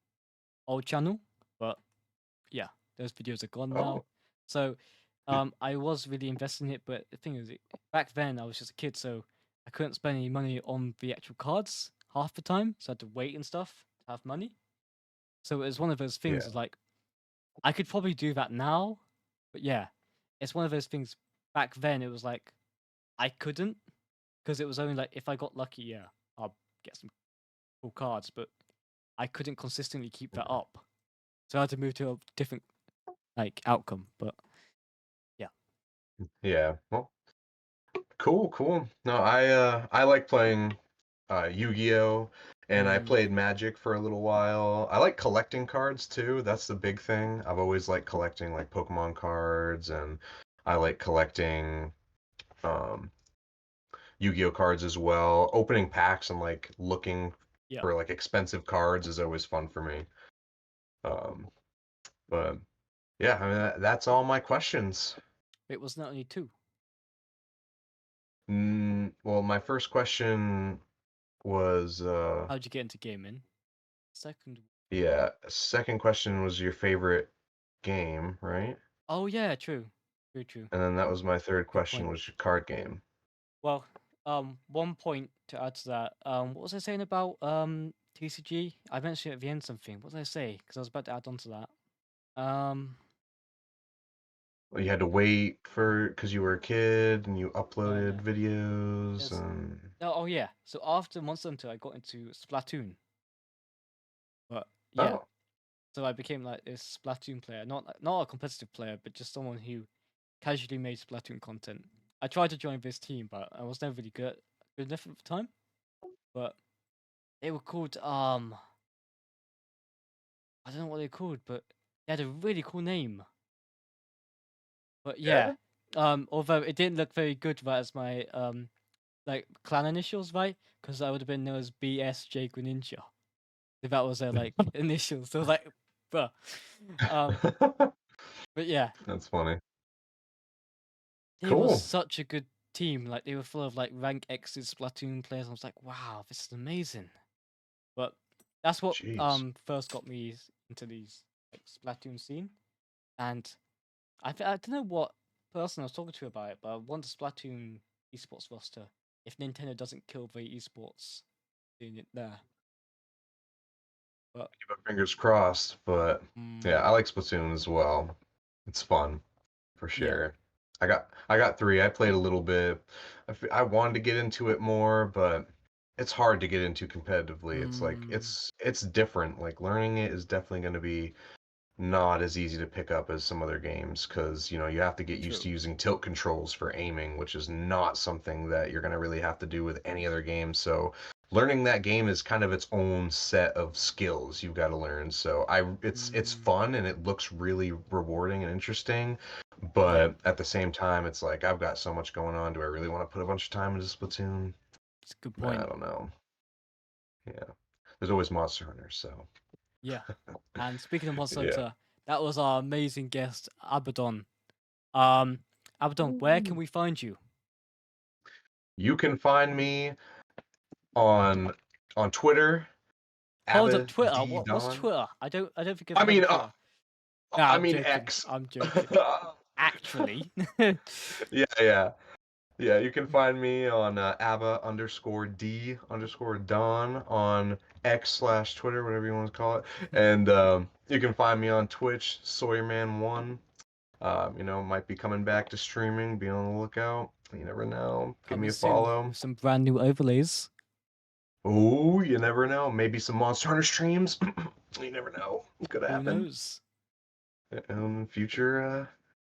old channel, but yeah, those videos are gone now. Oh. So, I was really invested in it, but the thing is, back then I was just a kid, so I couldn't spend any money on the actual cards half the time, so I had to wait and stuff to have money. So it was one of those things Yeah. of like I could probably do that now, but yeah, it's one of those things. Back then, it was like I couldn't because it was only like if I got lucky, yeah, I'll get some cool cards, but I couldn't consistently keep that up, so I had to move to a different like outcome. But yeah. Yeah. Well, cool, cool. No, I like playing Yu-Gi-Oh! And I Mm, played Magic for a little while. I like collecting cards too. That's the big thing. I've always liked collecting like Pokemon cards and I like collecting um Yu-Gi-Oh cards as well. Opening packs and like looking yeah. for like expensive cards is always fun for me. Um but yeah, I mean that's all my questions. It was not only two. Well, my first question was How'd you get into gaming? Second. yeah, second question was your favorite game, right? Oh yeah, true. True, true. And then that was my third Good question point. was your card game. Well, one point. to add to that, what was I saying about TCG? I mentioned at the end something. What did I say? Because I was about to add on to that. Well, you had to wait for because you were a kid and you No, uploaded no. videos There's and no. Oh yeah. So after Monster Hunter, I got into Splatoon. But yeah, oh, so I became like this Splatoon player, not a competitive player, but just someone who casually made Splatoon content. I tried to join this team, but I was never really good enough at the time. But they were called I don't know what they're called, but they had a really cool name. But yeah, yeah. although it didn't look very good right as my like clan initials, right? Because I would have been known as BSJ Greninja. If that was their like initials. So like, bruh. Um, but yeah, That's funny. they was Cool. such a good team. Like they were full of like rank X's Splatoon players. I was like, wow, this is amazing. But that's what Jeez. first got me into these like Splatoon scene. And I don't know what person I was talking to about it, but I want the Splatoon esports roster if Nintendo doesn't kill the esports doing it there. But Keep our fingers crossed, but yeah, mm, I like Splatoon as well. It's fun for yeah. sure. I got three. I played a little bit. I wanted to get into it more, but it's hard to get into competitively. It's like Mm, it's different. Like learning it is definitely going to be not as easy to pick up as some other games because you have to get used to true. using tilt controls for aiming, which is not something that you're going to really have to do with any other game. So learning that game is kind of its own set of skills you've got to learn. So it's Mm, fun and it looks really rewarding and interesting, yeah, but at the same time it's like I've got so much going on. Do I really want to put a bunch of time into Splatoon? it's a good I point. don't know. Yeah. There's always Monster Hunter, so Yeah. And speaking of Monster yeah. Hunter, that was our amazing guest, Abaddon. Um, Abaddon, where can we find you? You can find me on on Twitter, Hold up, Abba Twitter. D What's Don. Twitter? I don't think I've I heard mean, of Twitter. No, I I'm mean joking. X. I'm joking. Actually. Yeah, yeah, yeah. You can find me on Abba underscore D underscore Don on X/Twitter, whatever you want to call it, and you can find me on Twitch, Sawyerman1. Might be coming back to streaming. Be on the lookout. You never know. Give me Coming a soon follow. with some brand new overlays. Oh, you never know. Maybe some Monster Hunter streams. You never know. It could Who happen. knows?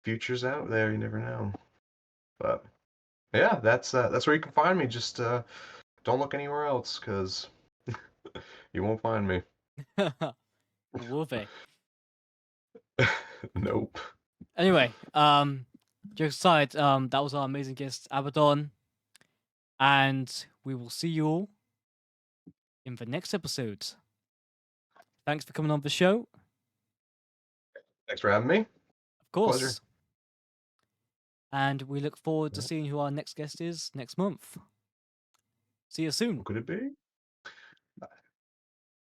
Futures out there. You never know. But yeah, that's where you can find me. Just don't look anywhere else, cause you won't find me. Will they? Nope. Anyway, jokes aside, that was our amazing guest, Abaddon, and we will see you all in the next episode. Thanks for coming on the show. Thanks for having me. Of Pleasure. course. And we look forward to Yeah. seeing who our next guest is next month. See you soon. What could it be?